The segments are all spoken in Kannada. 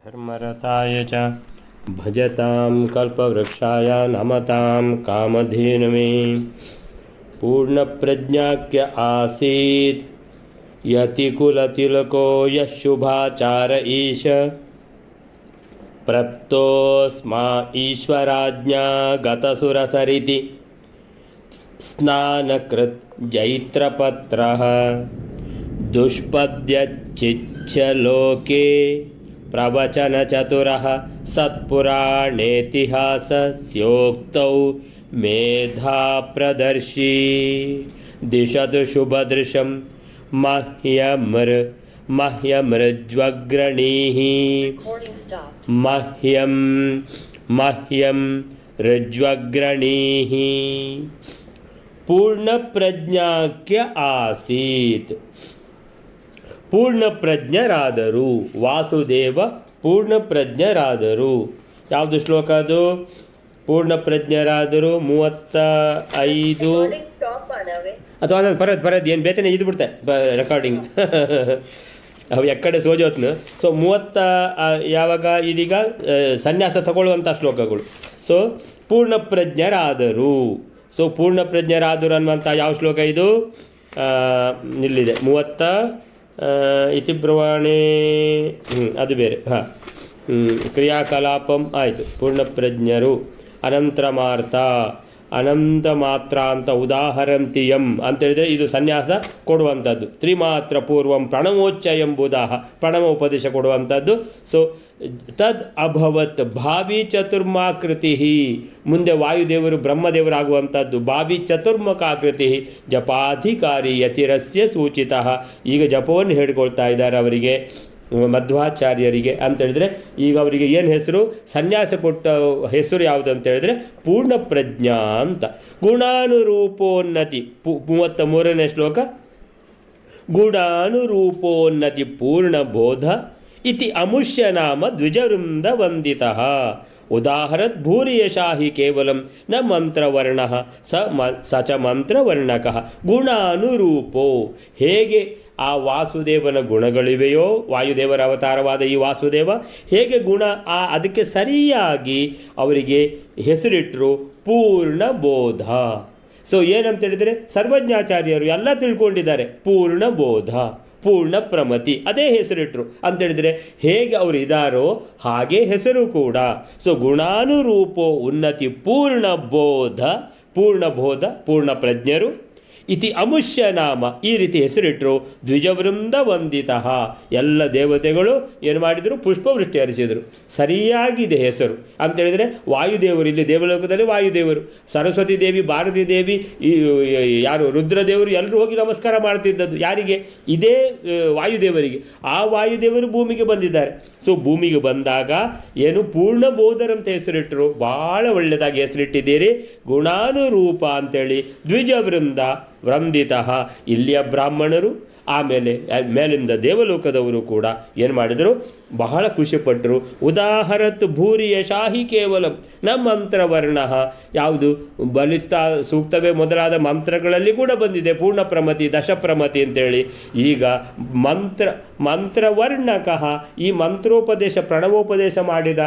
धर्मरताय च भजतां कल्पवृक्षाय नमतां कामधेनवे। पूर्णप्रज्ञाख्य आसीत् यतिकुलतिलको यः शुभाचार ईश। प्रप्तोऽस्मा ईश्वराज्ञा गतसुरसरिति स्नानकृत् जैत्रपत्रः। दुष्पद्यच्चिच्यलोके प्रवचनचतुरः सत्पुराणेतिहासस्योक्तौ मेधाप्रदर्शी। दिशतु शुभदृशं मह्यमृज्वग्रणीः मह्यं ऋज्वग्रणीः। पूर्णप्रज्ञाख्य आसीತ್, ಪೂರ್ಣಪ್ರಜ್ಞರಾದರು. ವಾಸುದೇವ ಪೂರ್ಣಪ್ರಜ್ಞರಾದರು. ಯಾವುದು ಶ್ಲೋಕ ಅದು? ಪೂರ್ಣಪ್ರಜ್ಞರಾದರು 35. ಅಥವಾ ನಾನು ಪರದ್ ಏನು ಬೇತನೆ ಇದು ಬಿಡ್ತೆ ರೆಕಾರ್ಡಿಂಗ್ ಅವು ಎಕ್ಕಡೆ ಸೋಜೋತ್ನು. ಸೊ 30 ಯಾವಾಗ ಇದೀಗ ಸನ್ಯಾಸ ತಗೊಳ್ಳುವಂಥ ಶ್ಲೋಕಗಳು. ಸೊ ಪೂರ್ಣಪ್ರಜ್ಞರಾದರು. ಸೊ ಪೂರ್ಣಪ್ರಜ್ಞರಾದರು ಅನ್ನುವಂಥ ಯಾವ ಶ್ಲೋಕ ಇದು? ಇಲ್ಲಿದೆ 30 ಇತಿ ಬ್ರವಾಣೆ, ಅದು ಬೇರೆ. ಕ್ರಿಯಾಕಲಾಪಂ ಆಯಿತು. ಪೂರ್ಣಪ್ರಜ್ಞರು. ಅನಂತರಮಾರ್ಥ ಅನಂತ ಮಾತ್ರ ಅಂತ ಉದಾಹರಂತಿಯಂ ಅಂತೇಳಿದರೆ ಇದು ಸನ್ಯಾಸ ಕೊಡುವಂಥದ್ದು. ತ್ರಿಮಾತ್ರ ಪೂರ್ವಂ ಪ್ರಣವೋಚ್ಚ ಎಂಬುದಾಹ ಪ್ರಣವ ಉಪದೇಶ ಕೊಡುವಂಥದ್ದು. ಸೊ ತದ್ ಅಭವತ್ ಭಾವಿ ಚತುರ್ಮಾಕೃತಿ. ಮುಂದೆ ವಾಯುದೇವರು ಬ್ರಹ್ಮದೇವರಾಗುವಂಥದ್ದು. ಭಾವಿ ಚತುರ್ಮುಖಾಕೃತಿ ಜಪಾಧಿಕಾರಿ ಯತಿರಸ್ಯ ಸೂಚಿತ. ಈಗ ಜಪವನ್ನು ಹೇಳಿಕೊಳ್ತಾ ಇದ್ದಾರೆ ಅವರಿಗೆ, ಮಧ್ವಾಚಾರ್ಯರಿಗೆ ಅಂತ ಹೇಳಿದ್ರೆ. ಈಗ ಅವರಿಗೆ ಏನು ಹೆಸರು? ಸನ್ಯಾಸ ಕೊಟ್ಟ ಹೆಸರು ಯಾವುದು ಅಂತ ಹೇಳಿದ್ರೆ ಪೂರ್ಣಪ್ರಜ್ಞಾ ಅಂತ. ಗುಣಾನುರೂಪೋನ್ನತಿ 33ನೇ ಶ್ಲೋಕ. ಗುಣಾನುರೂಪೋನ್ನತಿ ಪೂರ್ಣಬೋಧ ಇತಿ ಅಮುಷ್ಯ ನಾಮ ದ್ವಿಜವೃಂದ ವಂದಿತಃ. ಉದಾಹರತ್ ಭೂರಿಯಶಾಹಿ ಕೇವಲಂ ನ ಮಂತ್ರವರ್ಣಃ ಸ ಚ ಮಂತ್ರವರ್ಣಕಃ. ಗುಣಾನುರೂಪೋ, ಹೇಗೆ ಆ ವಾಸುದೇವನ ಗುಣಗಳಿವೆಯೋ, ವಾಯುದೇವರ ಅವತಾರವಾದ ಈ ವಾಸುದೇವ ಹೇಗೆ ಗುಣ ಅದಕ್ಕೆ ಸರಿಯಾಗಿ ಅವರಿಗೆ ಹೆಸರಿಟ್ಟರು ಪೂರ್ಣಬೋಧ. ಸೊ ಏನಂತ ಹೇಳಿದರೆ ಸರ್ವಜ್ಞಾಚಾರ್ಯರು ಎಲ್ಲ ತಿಳ್ಕೊಂಡಿದ್ದಾರೆ. ಪೂರ್ಣಬೋಧ, ಪೂರ್ಣ ಪ್ರಮತಿ, ಅದೇ ಹೆಸರಿಟ್ರು ಅಂತೇಳಿದರೆ ಹೇಗೆ ಅವರು ಇದ್ದಾರೋ ಹಾಗೆ ಹೆಸರು ಕೂಡ. ಸೊ ಗುಣಾನುರೂಪೋ ಉನ್ನತಿ ಪೂರ್ಣಬೋಧ, ಪೂರ್ಣಬೋಧ ಪೂರ್ಣ ಪ್ರಜ್ಞರು ಇತಿ ಅಮುಷ್ಯ ನಾಮ, ಈ ರೀತಿ ಹೆಸರಿಟ್ಟರು. ದ್ವಿಜವೃಂದ ವಂದಿತಃ, ಎಲ್ಲ ದೇವತೆಗಳು ಏನು ಮಾಡಿದರು? ಪುಷ್ಪವೃಷ್ಟಿ ಹರಿಸಿದರು. ಸರಿಯಾಗಿದೆ ಹೆಸರು ಅಂತೇಳಿದರೆ ವಾಯುದೇವರು, ಇಲ್ಲಿ ದೇವಲೋಕದಲ್ಲಿ ವಾಯುದೇವರು, ಸರಸ್ವತಿ ದೇವಿ, ಭಾರತೀ ದೇವಿ, ಯಾರು ರುದ್ರದೇವರು ಎಲ್ಲರೂ ಹೋಗಿ ನಮಸ್ಕಾರ ಮಾಡ್ತಿದ್ದದ್ದು ಯಾರಿಗೆ? ಇದೇ ವಾಯುದೇವರಿಗೆ. ಆ ವಾಯುದೇವರು ಭೂಮಿಗೆ ಬಂದಿದ್ದಾರೆ. ಸೊ ಭೂಮಿಗೆ ಬಂದಾಗ ಏನು ಪೂರ್ಣಬೋಧರಂತ ಹೆಸರಿಟ್ಟರು. ಭಾಳ ಒಳ್ಳೆಯದಾಗಿ ಹೆಸರಿಟ್ಟಿದ್ದೀರಿ. ಗುಣಾನುರೂಪ ಅಂತೇಳಿ ದ್ವಿಜವೃಂದ ವೃಂದಿತಃ. ಇಲ್ಲಿಯ ಬ್ರಾಹ್ಮಣರು, ಆಮೇಲೆ ಮೇಲಿಂದ ದೇವಲೋಕದವರು ಕೂಡ ಏನು ಮಾಡಿದರು? ಬಹಳ ಖುಷಿಪಟ್ಟರು. ಉದಾಹರತ್ ಭೂರಿಯಶಾಹಿ ಕೇವಲಂ ನ ಮಂತ್ರವರ್ಣ. ಯಾವುದು? ಬಲಿತ ಸೂಕ್ತವೇ ಮೊದಲಾದ ಮಂತ್ರಗಳಲ್ಲಿ ಕೂಡ ಬಂದಿದೆ ಪೂರ್ಣ ಪ್ರಮತಿ, ದಶಪ್ರಮತಿ ಅಂತೇಳಿ. ಈಗ ಮಂತ್ರವರ್ಣಕಃ, ಈ ಮಂತ್ರೋಪದೇಶ ಪ್ರಣವೋಪದೇಶ ಮಾಡಿದ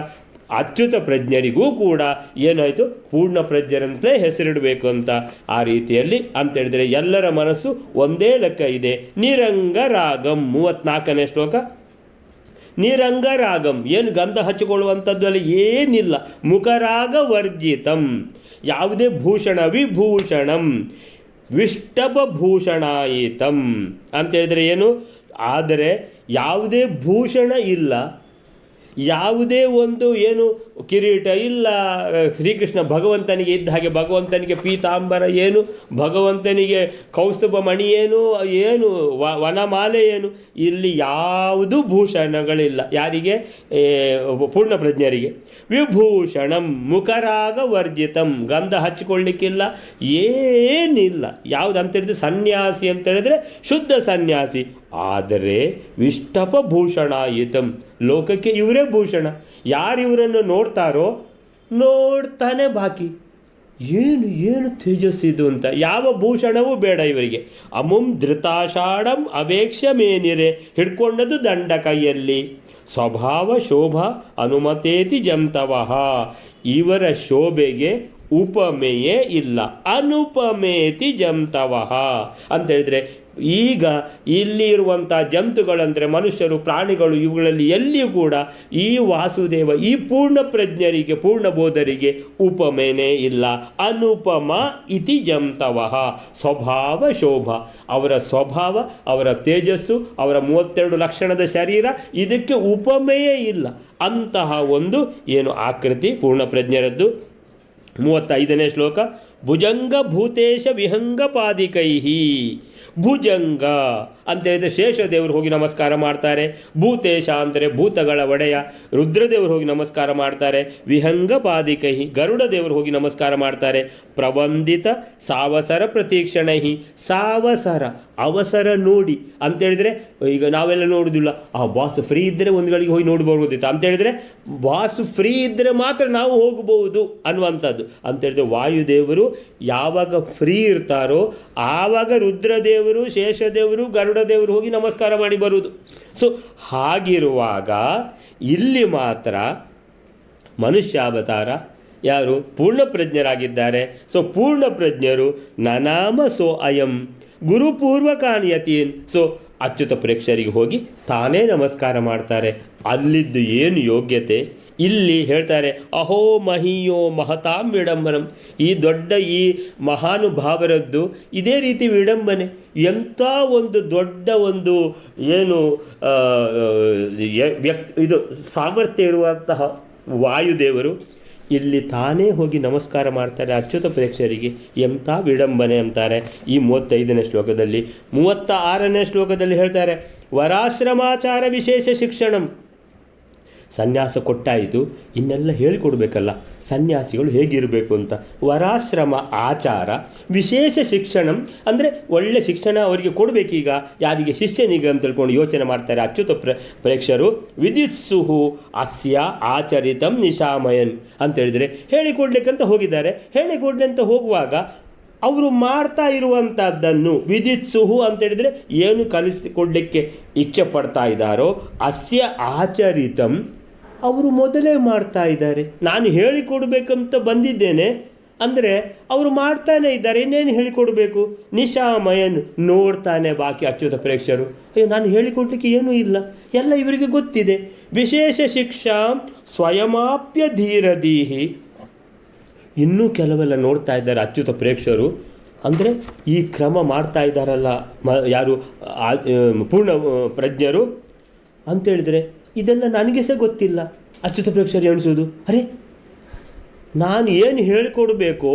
ಅಚ್ಯುತ ಪ್ರಜ್ಞರಿಗೂ ಕೂಡ ಏನಾಯಿತು? ಪೂರ್ಣ ಪ್ರಜ್ಞರಂತಲೇ ಹೆಸರಿಡಬೇಕು ಅಂತ. ಆ ರೀತಿಯಲ್ಲಿ ಅಂತೇಳಿದರೆ ಎಲ್ಲರ ಮನಸ್ಸು ಒಂದೇ ಲೆಕ್ಕ ಇದೆ. ನಿರಂಗರಾಗಂ 34ನೇ ಶ್ಲೋಕ. ನಿರಂಗರಾಗಂ ಏನು? ಗಂಧ ಹಚ್ಚಿಕೊಳ್ಳುವಂಥದ್ದು ಅಲ್ಲಿ ಏನಿಲ್ಲ. ಮುಖರಾಗ ವರ್ಜಿತಂ, ಯಾವುದೇ ಭೂಷಣ ವಿಭೂಷಣಂ ವಿಷ್ಟಭೂಷಣಾಯಿತಂ ಅಂತೇಳಿದರೆ ಏನು? ಆದರೆ ಯಾವುದೇ ಭೂಷಣ ಇಲ್ಲ, ಯಾವುದೇ ಒಂದು ಏನು ಕಿರೀಟ ಇಲ್ಲ. ಶ್ರೀಕೃಷ್ಣ ಭಗವಂತನಿಗೆ ಇದ್ದ ಹಾಗೆ ಭಗವಂತನಿಗೆ ಪೀತಾಂಬರ ಏನು, ಭಗವಂತನಿಗೆ ಕೌಸ್ತುಭ ಮಣಿ ಏನು ವನಮಾಲೆ ಏನು, ಇಲ್ಲಿ ಯಾವುದೂ ಭೂಷಣಗಳಿಲ್ಲ. ಯಾರಿಗೆ? ಪೂರ್ಣ ಪ್ರಜ್ಞರಿಗೆ. ವಿಭೂಷಣಂ ಮುಖರಾಗ ವರ್ಜಿತಂ, ಗಂಧ ಹಚ್ಚಿಕೊಳ್ಳಿಕ್ಕಿಲ್ಲ, ಏನಿಲ್ಲ. ಯಾವುದಂತೇಳಿದ್ರೆ ಸನ್ಯಾಸಿ ಅಂತೇಳಿದರೆ ಶುದ್ಧ ಸನ್ಯಾಸಿ. ಆದರೆ ವಿಷ್ಟಭೂಷಣಾಯಿತಂ, ಲೋಕಕ್ಕೆ ಇವರೇ ಭೂಷಣ. ಯಾರು ಇವರನ್ನು ನೋಡ್ತಾರೋ ನೋಡ್ತಾನೆ ಬಾಕಿ. ಏನು ಏನು ತೇಜಸ್ಸಿದು ಅಂತ. ಯಾವ ಭೂಷಣವೂ ಬೇಡ ಇವರಿಗೆ. ಅಮುಂ ಧೃತಾಷಾಢಂ ಅವೇಕ್ಷ್ಯ ಮೇನಿರೆ, ಹಿಡ್ಕೊಂಡದು ದಂಡ ಕೈಯಲ್ಲಿ. ಸ್ವಭಾವ ಶೋಭಾ ಅನುಮತೇತಿ ಜಂತವಃ, ಇವರ ಶೋಭೆಗೆ ಉಪಮೆಯೇ ಇಲ್ಲ. ಅನುಪಮೇತಿ ಜಂತವಃ ಅಂತ ಹೇಳಿದರೆ, ಈಗ ಇಲ್ಲಿ ಇರುವಂಥ ಜಂತುಗಳಂದರೆ ಮನುಷ್ಯರು, ಪ್ರಾಣಿಗಳು, ಇವುಗಳಲ್ಲಿ ಎಲ್ಲಿಯೂ ಕೂಡ ಈ ವಾಸುದೇವ, ಈ ಪೂರ್ಣ ಪ್ರಜ್ಞರಿಗೆ, ಪೂರ್ಣಬೋಧರಿಗೆ ಉಪಮೇನೇ ಇಲ್ಲ. ಅನುಪಮ ಇತಿ ಜಂತವಃ. ಸ್ವಭಾವ ಶೋಭ, ಅವರ ಸ್ವಭಾವ, ಅವರ ತೇಜಸ್ಸು, ಅವರ 32 ಲಕ್ಷಣದ ಶರೀರ, ಇದಕ್ಕೆ ಉಪಮೆಯೇ ಇಲ್ಲ. ಅಂತಹ ಒಂದು ಏನು ಆಕೃತಿ ಪೂರ್ಣ ಪ್ರಜ್ಞರದ್ದು. 35ನೇ ಶ್ಲೋಕ. ಭುಜಂಗ ಭೂತೇಶ ವಿಹಂಗ ಪಾದಿಕೈಹಿ. ಭುಜಂಗ ಅಂತ ಹೇಳಿದರೆ ಶೇಷದೇವರು ಹೋಗಿ ನಮಸ್ಕಾರ ಮಾಡ್ತಾರೆ. ಭೂತೇಶ ಅಂದರೆ ಭೂತಗಳ ಒಡೆಯ ರುದ್ರದೇವರು ಹೋಗಿ ನಮಸ್ಕಾರ ಮಾಡ್ತಾರೆ. ವಿಹಂಗ ಪಾದಿಕೈಹಿ, ಗರುಡ ದೇವರು ಹೋಗಿ ನಮಸ್ಕಾರ ಮಾಡ್ತಾರೆ. ಪ್ರವಂದಿತ ಸಾವಸರ ಪ್ರತೀಕ್ಷಣೈಹಿ, ಸಾವಸರ ಅವಸರ ನೋಡಿ ಅಂತೇಳಿದರೆ, ಈಗ ನಾವೆಲ್ಲ ನೋಡೋದಿಲ್ಲ, ಆ ಬಾಸ್ ಫ್ರೀ ಇದ್ದರೆ ಒಂದು ಗಳಿಗೆ ಹೋಗಿ ನೋಡಿ ಬರ್ಬೋದಿತ್ತು ಅಂತೇಳಿದರೆ, ಬಾಸ್ ಫ್ರೀ ಇದ್ದರೆ ಮಾತ್ರ ನಾವು ಹೋಗಬಹುದು ಅನ್ನುವಂಥದ್ದು. ಅಂತೇಳಿದರೆ ವಾಯುದೇವರು ಯಾವಾಗ ಫ್ರೀ ಇರ್ತಾರೋ ಆವಾಗ ರುದ್ರದೇವರು, ಶೇಷದೇವರು, ಗರುಡ ದೇವರು ಹೋಗಿ ನಮಸ್ಕಾರ ಮಾಡಿ ಬರುವುದು. ಸೊ ಹಾಗಿರುವಾಗ ಇಲ್ಲಿ ಮಾತ್ರ ಮನುಷ್ಯಾವತಾರ ಯಾರು ಪೂರ್ಣಪ್ರಜ್ಞರಾಗಿದ್ದಾರೆ. ಸೊ ಪೂರ್ಣಪ್ರಜ್ಞರು ನನಾಮ ಸೋ ಅಯಂ ಗುರುಪೂರ್ವಕಾನಿಯತೀನ್. ಸೊ ಅಚ್ಯುತ ಪ್ರೇಕ್ಷರಿಗೆ ಹೋಗಿ ತಾನೇ ನಮಸ್ಕಾರ ಮಾಡ್ತಾರೆ. ಅಲ್ಲಿದ್ದು ಏನು ಯೋಗ್ಯತೆ ಇಲ್ಲಿ ಹೇಳ್ತಾರೆ. ಅಹೋ ಮಹೀಯೋ ಮಹತಾಂ ವಿಡಂಬನಂ. ಈ ದೊಡ್ಡ ಈ ಮಹಾನುಭಾವರದ್ದು ಇದೇ ರೀತಿ ವಿಡಂಬನೆ. ಎಂಥ ಒಂದು ದೊಡ್ಡ ಒಂದು ಏನು ಇದು ಸಾಮರ್ಥ್ಯ ಇರುವಂತಹ ವಾಯುದೇವರು ಇಲ್ಲಿ ತಾನೇ ಹೋಗಿ ನಮಸ್ಕಾರ ಮಾಡ್ತಾರೆ ಅಚ್ಯುತ ಪ್ರೇಕ್ಷರಿಗೆ. ಎಂಥ ವಿಡಂಬನೆ ಅಂತಾರೆ ಈ 35ನೇ ಶ್ಲೋಕದಲ್ಲಿ. 36ನೇ ಶ್ಲೋಕದಲ್ಲಿ ಹೇಳ್ತಾರೆ, ವರಾಶ್ರಮಾಚಾರ ವಿಶೇಷ ಶಿಕ್ಷಣಂ. ಸನ್ಯಾಸ ಕೊಟ್ಟಾಯಿತು, ಇನ್ನೆಲ್ಲ ಹೇಳಿಕೊಡ್ಬೇಕಲ್ಲ ಸನ್ಯಾಸಿಗಳು ಹೇಗಿರಬೇಕು ಅಂತ. ವರಾಶ್ರಮ ಆಚಾರ ವಿಶೇಷ ಶಿಕ್ಷಣಂ ಅಂದರೆ ಒಳ್ಳೆ ಶಿಕ್ಷಣ ಅವರಿಗೆ ಕೊಡಬೇಕೀಗ. ಯಾರಿಗೆ? ಶಿಷ್ಯನಿಗೆ ಅಂತ ತಿಳ್ಕೊಂಡು ಯೋಚನೆ ಮಾಡ್ತಾರೆ ಅಚ್ಯುತ ಪ್ರೇಕ್ಷರು. ವಿದಿತ್ಸುಹು ಅಸ್ಯ ಆಚರಿತಂ ನಿಶಾಮಯನ್ ಅಂತ ಹೇಳಿದರೆ ಹೇಳಿಕೊಡ್ಲಿಕ್ಕಂತ ಹೋಗಿದ್ದಾರೆ. ಹೇಳಿಕೊಡ್ಲಿ ಅಂತ ಹೋಗುವಾಗ ಅವರು ಮಾಡ್ತಾ ಇರುವಂಥದ್ದನ್ನು ವಿದಿತ್ಸುಹು ಅಂತೇಳಿದರೆ ಏನು ಕಲಿಸಿಕೊಡ್ಲಿಕ್ಕೆ ಇಚ್ಛೆ ಪಡ್ತಾ ಇದ್ದಾರೋ ಅಸ್ಯ ಆಚರಿತಂ ಅವರು ಮೊದಲೇ ಮಾಡ್ತಾ ಇದ್ದಾರೆ. ನಾನು ಹೇಳಿಕೊಡ್ಬೇಕಂತ ಬಂದಿದ್ದೇನೆ ಅಂದರೆ ಅವರು ಮಾಡ್ತಾನೆ ಇದ್ದಾರೆ, ಇನ್ನೇನು ಹೇಳಿಕೊಡ್ಬೇಕು. ನಿಶಾಮಯನ್ ನೋಡ್ತಾನೆ ಬಾಕಿ ಅಚ್ಯುತ ಪ್ರೇಕ್ಷರು. ಅಯ್ಯೋ ನಾನು ಹೇಳಿಕೊಡ್ಲಿಕ್ಕೆ ಏನೂ ಇಲ್ಲ, ಎಲ್ಲ ಇವರಿಗೆ ಗೊತ್ತಿದೆ. ವಿಶೇಷ ಶಿಕ್ಷಾ ಸ್ವಯಮಾಪ್ಯ ಧೀರದೀಹಿ. ಇನ್ನೂ ಕೆಲವೆಲ್ಲ ನೋಡ್ತಾ ಇದ್ದಾರೆ ಅಚ್ಯುತ ಪ್ರೇಕ್ಷರು. ಅಂದರೆ ಈ ಕ್ರಮ ಮಾಡ್ತಾ ಇದ್ದಾರಲ್ಲ ಯಾರು ಪೂರ್ಣ ಪ್ರಜ್ಞರು ಅಂತೇಳಿದರೆ ಇದೆಲ್ಲ ನನಗೆ ಸಹ ಗೊತ್ತಿಲ್ಲ. ಅಚ್ಯುತ ಪ್ರೇಕ್ಷರು ಎಣಿಸೋದು, ಅರೆ ನಾನು ಏನು ಹೇಳಿಕೊಡ್ಬೇಕೋ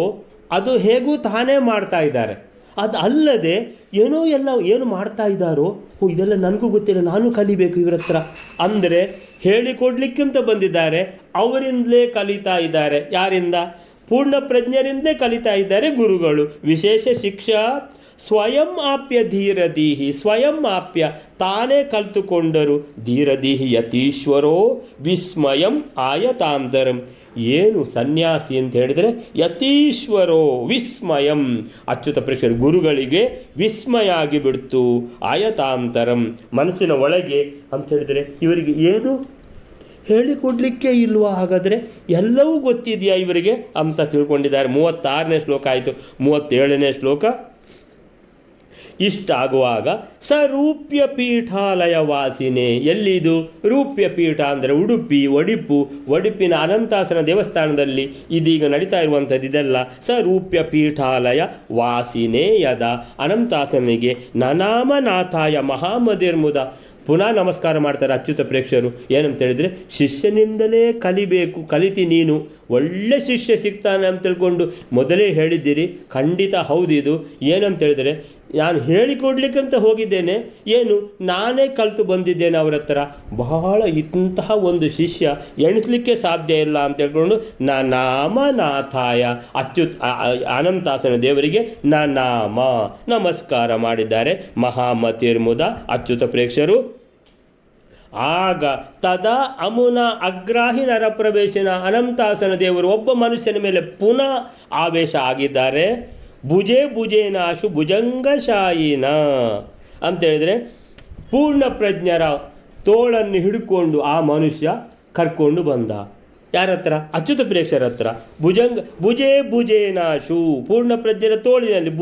ಅದು ಹೇಗೂ ತಾನೇ ಮಾಡ್ತಾ ಇದ್ದಾರೆ, ಅದು ಅಲ್ಲದೆ ಏನೋ ಎಲ್ಲ ಏನು ಮಾಡ್ತಾ ಇದ್ದಾರೋ ಇದೆಲ್ಲ ನನಗೂ ಗೊತ್ತಿಲ್ಲ, ನಾನು ಕಲಿಬೇಕು ಇವರ ಹತ್ರ ಅಂದರೆ ಹೇಳಿಕೊಡ್ಲಿಕ್ಕಿಂತ ಬಂದಿದ್ದಾರೆ. ಅವರಿಂದಲೇ ಕಲಿತಾ ಇದ್ದಾರೆ. ಯಾರಿಂದ? ಪೂರ್ಣ ಪ್ರಜ್ಞರಿಂದಲೇ ಕಲಿತಾ ಇದ್ದಾರೆ ಗುರುಗಳು. ವಿಶೇಷ ಶಿಕ್ಷಾ ಸ್ವಯಂ ಆಪ್ಯ ಧೀರದೀಹಿ. ಸ್ವಯಂ ಆಪ್ಯ ತಾನೇ ಕಲಿತುಕೊಂಡರು. ಧೀರದೀಹಿ ಯತೀಶ್ವರೋ ವಿಸ್ಮಯಂ ಆಯತಾಂತರಂ. ಏನು ಸನ್ಯಾಸಿ ಅಂತ ಹೇಳಿದರೆ ಯತೀಶ್ವರೋ ವಿಸ್ಮಯಂ. ಅಚ್ಯುತ ಪ್ರೇಕ್ಷರು ಗುರುಗಳಿಗೆ ವಿಸ್ಮಯ ಆಗಿಬಿಡ್ತು. ಆಯತಾಂತರಂ ಮನಸ್ಸಿನ ಒಳಗೆ ಅಂತ ಹೇಳಿದರೆ ಇವರಿಗೆ ಏನು ಹೇಳಿಕೊಡ್ಲಿಕ್ಕೆ ಇಲ್ವಾ? ಹಾಗಾದರೆ ಎಲ್ಲವೂ ಗೊತ್ತಿದೆಯಾ ಇವರಿಗೆ ಅಂತ ತಿಳ್ಕೊಂಡಿದ್ದಾರೆ. 36ನೇ ಶ್ಲೋಕ ಆಯಿತು. 37ನೇ ಶ್ಲೋಕ. ಇಷ್ಟಾಗುವಾಗ ಸರೂಪ್ಯ ಪೀಠಾಲಯ ವಾಸಿನೇ. ಎಲ್ಲಿದು? ರೂಪ್ಯ ಪೀಠ ಅಂದರೆ ಉಡುಪಿ, ಒಡಿಪಿನ ಅನಂತಾಸನ ದೇವಸ್ಥಾನದಲ್ಲಿ ಇದೀಗ ನಡೀತಾ ಇರುವಂಥದ್ದು ಇದೆಲ್ಲ. ಸರೂಪ್ಯ ಪೀಠಾಲಯ ವಾಸಿನೇ ಯದ. ಅನಂತಾಸನಿಗೆ ನನಾಮನಾಥಾಯ ಮಹಾಮದಿರ್ಮುದ. ಪುನಃ ನಮಸ್ಕಾರ ಮಾಡ್ತಾರೆ ಅಚ್ಯುತ ಪ್ರೇಕ್ಷರು. ಏನಂತ ಹೇಳಿದರೆ ಶಿಷ್ಯನಿಂದಲೇ ಕಲಿಬೇಕು, ಕಲಿತಿ ನೀನು ಒಳ್ಳೆ ಶಿಷ್ಯ ಸಿಗ್ತಾನೆ ಅಂತ ತಿಳ್ಕೊಂಡು ಮೊದಲೇ ಹೇಳಿದ್ದೀರಿ. ಖಂಡಿತ ಹೌದಿದು. ಏನಂತ ಹೇಳಿದರೆ ನಾನು ಹೇಳಿಕೊಡ್ಲಿಕ್ಕಂತ ಹೋಗಿದ್ದೇನೆ, ಏನು ನಾನೇ ಕಲಿತು ಬಂದಿದ್ದೇನೆ ಅವರ ಹತ್ರ. ಬಹಳ ಇಂತಹ ಒಂದು ಶಿಷ್ಯ ಎಣಿಸಲಿಕ್ಕೆ ಸಾಧ್ಯ ಇಲ್ಲ ಅಂತ ಹೇಳ್ಕೊಂಡು ನಾಮನಾಥಾಯ ಅನಂತಾಸನ ದೇವರಿಗೆ ನಾಮ ನಮಸ್ಕಾರ ಮಾಡಿದ್ದಾರೆ ಮಹಾಮತಿರ್ಮುದ ಅಚ್ಯುತ ಪ್ರೇಕ್ಷರು. ಆಗ ತದಾ ಅಮುನ ಅಗ್ರಾಹಿ ನರಪ್ರವೇಶನ ಅನಂತಾಸನ ದೇವರು ಒಬ್ಬ ಮನುಷ್ಯನ ಮೇಲೆ ಪುನಃ ಆವೇಶ ಆಗಿದ್ದಾರೆ. ಭುಜೇ ಭುಜೇನಾಶು ಭುಜಂಗಶಾಯಿನ ಅಂತೇಳಿದರೆ ಪೂರ್ಣ ಪ್ರಜ್ಞರ ತೋಳನ್ನು ಹಿಡ್ಕೊಂಡು ಆ ಮನುಷ್ಯ ಕರ್ಕೊಂಡು ಬಂದ. ಯಾರ ಹತ್ರ? ಅಚ್ಯುತ ಪ್ರೇಕ್ಷರ ಹತ್ರ. ಭುಜೇ ಭುಜೇನಾಶು ಪೂರ್ಣ ಪ್ರಜ್ಞರ ತೋಳಿನಲ್ಲಿ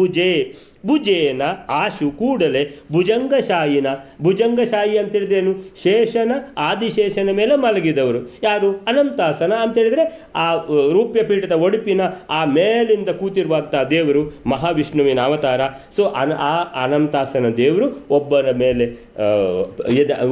ಭುಜೇನ ಆಶು ಕೂಡಲೇ ಭುಜಂಗಶಾಯಿನ. ಭುಜಂಗಶಾಯಿ ಅಂತೇಳಿದ್ರೇನು? ಶೇಷನ ಆದಿಶೇಷನ ಮೇಲೆ ಮಲಗಿದವರು. ಯಾರು? ಅನಂತಾಸನ ಅಂತೇಳಿದರೆ ಆ ರೂಪ್ಯ ಪೀಠದ ಒಡುಪಿನ ಆ ಮೇಲಿಂದ ಕೂತಿರುವಂಥ ದೇವರು ಮಹಾವಿಷ್ಣುವಿನ ಅವತಾರ. ಸೊ ಆ ಅನಂತಾಸನ ದೇವರು ಒಬ್ಬನ ಮೇಲೆ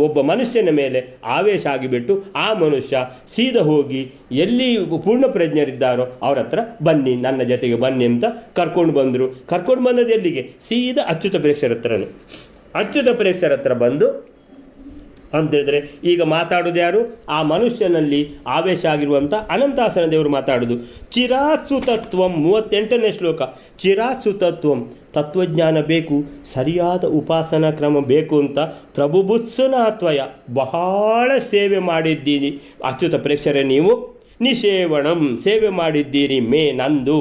ಒಬ್ಬ ಮನುಷ್ಯನ ಮೇಲೆ ಆವೇಶ ಆಗಿಬಿಟ್ಟು ಆ ಮನುಷ್ಯ ಸೀದಾ ಹೋಗಿ ಎಲ್ಲಿ ಪೂರ್ಣ ಪ್ರಜ್ಞರಿದ್ದಾರೋ ಅವ್ರ ಹತ್ರ ಬನ್ನಿ, ನನ್ನ ಜೊತೆಗೆ ಬನ್ನಿ ಅಂತ ಕರ್ಕೊಂಡು ಬಂದರು. ಕರ್ಕೊಂಡು ಬಂದದ್ದು ಎಲ್ಲಿಗೆ? ಸೀದಾ ಅಚ್ಯುತ ಪ್ರೇಕ್ಷರ ಹತ್ರನೇ. ಅಚ್ಯುತ ಪ್ರೇಕ್ಷರ ಹತ್ರ ಬಂದು ಅಂತೇಳಿದ್ರೆ ಈಗ ಮಾತಾಡೋದು ಯಾರು? ಆ ಮನುಷ್ಯನಲ್ಲಿ ಆವೇಶ ಆಗಿರುವಂಥ ಅನಂತಾಸನ ದೇವರು ಮಾತಾಡೋದು. ಚಿರಾತ್ಸುತತ್ವಂ 38ನೇ ಶ್ಲೋಕ. ಚಿರಾತ್ಸುತತ್ವಂ ತತ್ವಜ್ಞಾನ ಬೇಕು, ಸರಿಯಾದ ಉಪಾಸನಾ ಕ್ರಮ ಬೇಕು ಅಂತ ಪ್ರಭುಬುತ್ಸುನಾತ್ವಯ ಬಹಳ ಸೇವೆ ಮಾಡಿದ್ದೀನಿ ಅಚ್ಯುತ ಪ್ರೇಕ್ಷರೇ. ನೀವು ನಿಷೇವಣಂ ಸೇವೆ ಮಾಡಿದ್ದೀರಿ ಮೇ ನಂದು,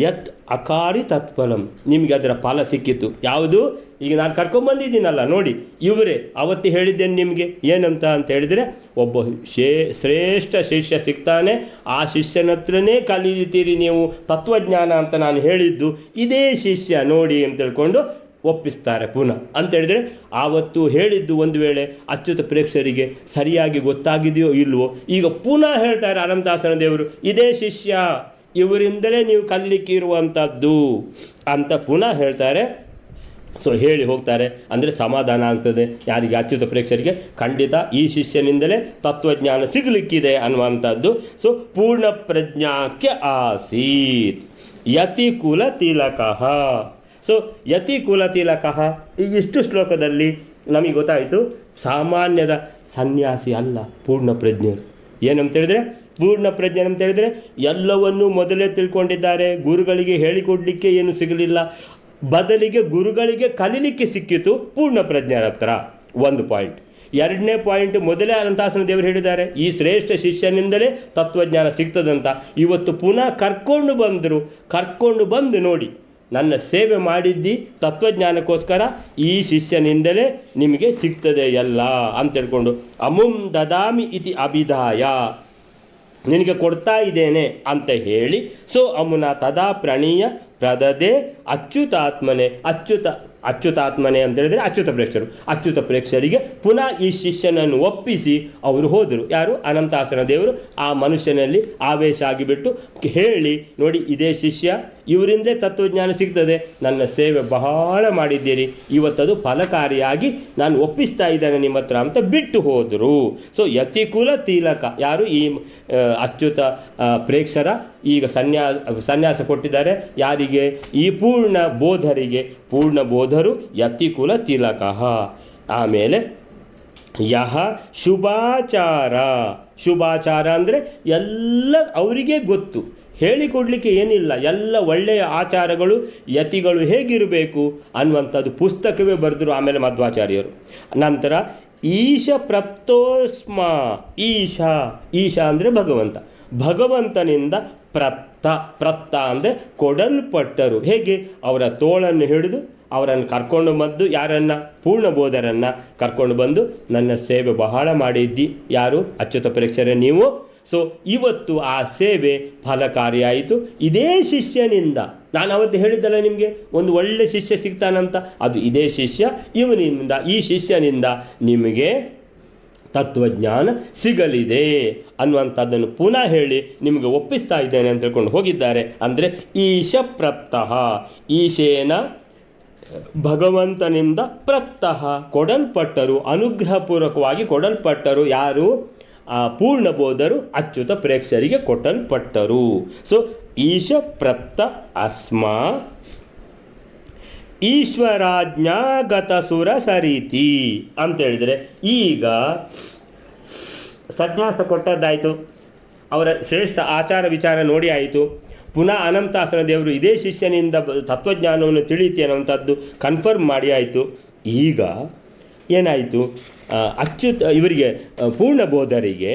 ಯತ್ ಅಕಾರಿ ತತ್ಫಲಂ ನಿಮಗೆ ಅದರ ಫಲ ಸಿಕ್ಕಿತು. ಯಾವುದು? ಈಗ ನಾನು ಕರ್ಕೊಂಬಂದಿದ್ದೀನಲ್ಲ ನೋಡಿ, ಇವರೇ ಅವತ್ತು ಹೇಳಿದ್ದೇನೆ ನಿಮಗೆ ಏನಂತ ಅಂತ ಹೇಳಿದರೆ, ಒಬ್ಬ ಶ್ರೇಷ್ಠ ಶಿಷ್ಯ ಸಿಗ್ತಾನೆ, ಆ ಶಿಷ್ಯನ ಹತ್ರನೇ ಕಲಿತೀರಿ ನೀವು ತತ್ವಜ್ಞಾನ ಅಂತ ನಾನು ಹೇಳಿದ್ದು, ಇದೇ ಶಿಷ್ಯ ನೋಡಿ ಅಂತ ತಿಳ್ಕೊಂಡು ಒಪ್ಪಿಸ್ತಾರೆ ಪುನಃ. ಅಂತೇಳಿದರೆ ಆವತ್ತು ಹೇಳಿದ್ದು ಒಂದು ವೇಳೆ ಅಚ್ಯುತ ಪ್ರೇಕ್ಷರಿಗೆ ಸರಿಯಾಗಿ ಗೊತ್ತಾಗಿದೆಯೋ ಇಲ್ವೋ, ಈಗ ಪುನಃ ಹೇಳ್ತಾರೆ ಅನಂತಾಸನ ದೇವರು, ಇದೇ ಶಿಷ್ಯ, ಇವರಿಂದಲೇ ನೀವು ಕಲಿಲಿಕ್ಕೆ ಇರುವಂಥದ್ದು ಅಂತ ಪುನಃ ಹೇಳ್ತಾರೆ. ಸೊ ಹೇಳಿ ಹೋಗ್ತಾರೆ. ಅಂದರೆ ಸಮಾಧಾನ ಆಗ್ತದೆ ಯಾರಿಗೆ? ಅಚ್ಯುತ ಪ್ರೇಕ್ಷರಿಗೆ ಖಂಡಿತ ಈ ಶಿಷ್ಯನಿಂದಲೇ ತತ್ವಜ್ಞಾನ ಸಿಗಲಿಕ್ಕಿದೆ ಅನ್ನುವಂಥದ್ದು. ಸೊ ಪೂರ್ಣ ಪ್ರಜ್ಞಾಕ್ಯ ಆಸೀತ್ ಯತಿ ಕುಲ ತಿಲಕಃ. ಸೊ ಯತಿ ಕುಲ ತಿಲಕಃ ಇಷ್ಟು ಶ್ಲೋಕದಲ್ಲಿ ನಮಗೆ ಗೊತ್ತಾಯಿತು ಸಾಮಾನ್ಯದ ಸನ್ಯಾಸಿ ಅಲ್ಲ ಪೂರ್ಣ ಪ್ರಜ್ಞರು. ಏನಂತೇಳಿದರೆ ಪೂರ್ಣ ಪ್ರಜ್ಞೆ ಅಂತ ಹೇಳಿದರೆ ಎಲ್ಲವನ್ನೂ ಮೊದಲೇ ತಿಳ್ಕೊಂಡಿದ್ದಾರೆ, ಗುರುಗಳಿಗೆ ಹೇಳಿಕೊಡಲಿಕ್ಕೆ ಏನು ಸಿಗಲಿಲ್ಲ, ಬದಲಿಗೆ ಗುರುಗಳಿಗೆ ಕಲೀಲಿಕ್ಕೆ ಸಿಕ್ಕಿತು ಪೂರ್ಣ ಪ್ರಜ್ಞರ ಹತ್ರ. ಒಂದು ಪಾಯಿಂಟ್. ಎರಡನೇ ಪಾಯಿಂಟ್, ಮೊದಲೇ ಅನಂತಾಸನ ದೇವರು ಹೇಳಿದ್ದಾರೆ ಈ ಶ್ರೇಷ್ಠ ಶಿಷ್ಯನಿಂದಲೇ ತತ್ವಜ್ಞಾನ ಸಿಗ್ತದಂತ. ಇವತ್ತು ಪುನಃ ಕರ್ಕೊಂಡು ಬಂದರು. ಕರ್ಕೊಂಡು ಬಂದು ನೋಡಿ, ನನ್ನ ಸೇವೆ ಮಾಡಿದ್ದಿ ತತ್ವಜ್ಞಾನಕ್ಕೋಸ್ಕರ, ಈ ಶಿಷ್ಯನಿಂದಲೇ ನಿಮಗೆ ಸಿಗ್ತದೆ ಎಲ್ಲ ಅಂತ ಹೇಳ್ಕೊಂಡು ಅಮುಂ ದದಾಮಿ ಇತಿ ಅಭಿಧಾಯ ನಿನಗೆ ಕೊಡ್ತಾ ಇದ್ದೇನೆ ಅಂತ ಹೇಳಿ, ಸೊ ಅಮುನ ತದಾ ಪ್ರಣೀಯ ಪ್ರದದೆ ಅಚ್ಯುತಾತ್ಮನೆ. ಅಚ್ಯುತಾತ್ಮನೆ ಅಂತ ಹೇಳಿದರೆ ಅಚ್ಯುತ ಪ್ರೇಕ್ಷರು. ಅಚ್ಯುತ ಪ್ರೇಕ್ಷರಿಗೆ ಪುನಃ ಈ ಶಿಷ್ಯನನ್ನು ಒಪ್ಪಿಸಿ ಅವರು ಹೋದರು. ಯಾರು? ಅನಂತಾಸನ ದೇವರು ಆ ಮನುಷ್ಯನಲ್ಲಿ ಆವೇಶ ಆಗಿಬಿಟ್ಟು ಹೇಳಿ, ನೋಡಿ ಇದೇ ಶಿಷ್ಯ, ಇವರಿಂದೇ ತತ್ವಜ್ಞಾನ ಸಿಗ್ತದೆ, ನನ್ನ ಸೇವೆ ಬಹಳ ಮಾಡಿದ್ದೀರಿ, ಇವತ್ತದು ಫಲಕಾರಿಯಾಗಿ ನಾನು ಒಪ್ಪಿಸ್ತಾ ಇದ್ದೇನೆ ನಿಮ್ಮ ಹತ್ರ ಅಂತ ಬಿಟ್ಟು ಹೋದರು. ಸೊ ಯತಿಕುಲ ತಿಲಕ ಯಾರು? ಈ ಅಚ್ಯುತ ಪ್ರೇಕ್ಷರ ಈಗ ಸನ್ಯಾಸ ಕೊಟ್ಟಿದ್ದಾರೆ. ಯಾರಿಗೆ? ಈ ಪೂರ್ಣ ಬೋಧರಿಗೆ. ಪೂರ್ಣ ಬೋಧರು ಯತಿಕುಲ ತಿಲಕಃ. ಆಮೇಲೆ ಯಹ ಶುಭಾಚಾರ. ಶುಭಾಚಾರ ಅಂದರೆ ಎಲ್ಲ ಅವರಿಗೆ ಗೊತ್ತು, ಹೇಳಿಕೊಡ್ಲಿಕ್ಕೆ ಏನಿಲ್ಲ, ಎಲ್ಲ ಒಳ್ಳೆಯ ಆಚಾರಗಳು ಯತಿಗಳು ಹೇಗಿರಬೇಕು ಅನ್ನುವಂಥದ್ದು ಪುಸ್ತಕವೇ ಬರೆದರು ಆಮೇಲೆ ಮಧ್ವಾಚಾರ್ಯರು. ನಂತರ ಈಶ ಪ್ರಪ್ತೋಸ್ಮ. ಈಶ ಅಂದರೆ ಭಗವಂತ. ಭಗವಂತನಿಂದ ಪ್ರತ್ತ ಅಂದರೆ ಕೊಡಲ್ಪಟ್ಟರು. ಹೇಗೆ? ಅವರ ತೋಳನ್ನು ಹಿಡಿದು ಅವರನ್ನು ಕರ್ಕೊಂಡು ಬಂದು, ಯಾರನ್ನು? ಪೂರ್ಣಬೋಧರನ್ನು ಕರ್ಕೊಂಡು ಬಂದು ನನ್ನ ಸೇವೆ ಬಹಳ ಮಾಡಿದ್ದಿ. ಯಾರು? ಅಚ್ಯುತ ಪ್ರೇಕ್ಷರೇ ನೀವು. ಸೊ ಇವತ್ತು ಆ ಸೇವೆ ಫಲಕಾರಿಯಾಯಿತು ಇದೇ ಶಿಷ್ಯನಿಂದ. ನಾನು ಅವತ್ತು ಹೇಳಿದ್ದಲ್ಲ ನಿಮಗೆ, ಒಂದು ಒಳ್ಳೆ ಶಿಷ್ಯ ಸಿಗ್ತಾನಂತ, ಅದು ಇದೇ ಶಿಷ್ಯ. ಇವನಿಂದ, ಈ ಶಿಷ್ಯನಿಂದ ನಿಮಗೆ ತತ್ವಜ್ಞಾನ ಸಿಗಲಿದೆ ಅನ್ನುವಂಥದ್ದನ್ನು ಪುನಃ ಹೇಳಿ ನಿಮಗೆ ಒಪ್ಪಿಸ್ತಾ ಇದ್ದೇನೆ ಅಂತ ಹೇಳ್ಕೊಂಡು ಹೋಗಿದ್ದಾರೆ. ಅಂದರೆ ಈಶ ಪ್ರಪ್ತಃ, ಈಶೇನ ಭಗವಂತನಿಂದ ಪ್ರತ್ತಃ ಕೊಡಲ್ಪಟ್ಟರು, ಅನುಗ್ರಹಪೂರ್ವಕವಾಗಿ ಕೊಡಲ್ಪಟ್ಟರು. ಯಾರು? ಪೂರ್ಣಬೋಧರು ಅಚ್ಯುತ ಪ್ರೇಕ್ಷರಿಗೆ ಕೊಟ್ಟಲ್ಪಟ್ಟರು. ಸೊ ಈಶ ಪ್ರಪ್ತ ಅಸ್ಮಾ ಈಶ್ವರಾಜ್ಞಾಗತ ಸುರ ಸರೀತಿ ಅಂತ ಹೇಳಿದರೆ, ಈಗ ಸನ್ಯಾಸ ಕೊಟ್ಟದ್ದಾಯಿತು, ಅವರ ಶ್ರೇಷ್ಠ ಆಚಾರ ವಿಚಾರ ನೋಡಿ ಆಯಿತು. ಪುನಃ ಅನಂತಾಸನ ದೇವರು ಇದೇ ಶಿಷ್ಯನಿಂದ ತತ್ವಜ್ಞಾನವನ್ನು ತಿಳಿಯುತ್ತೆ ಅನ್ನುವಂಥದ್ದು ಕನ್ಫರ್ಮ್ ಮಾಡಿ ಆಯಿತು. ಈಗ ಏನಾಯಿತು, ಇವರಿಗೆ ಪೂರ್ಣಬೋಧರಿಗೆ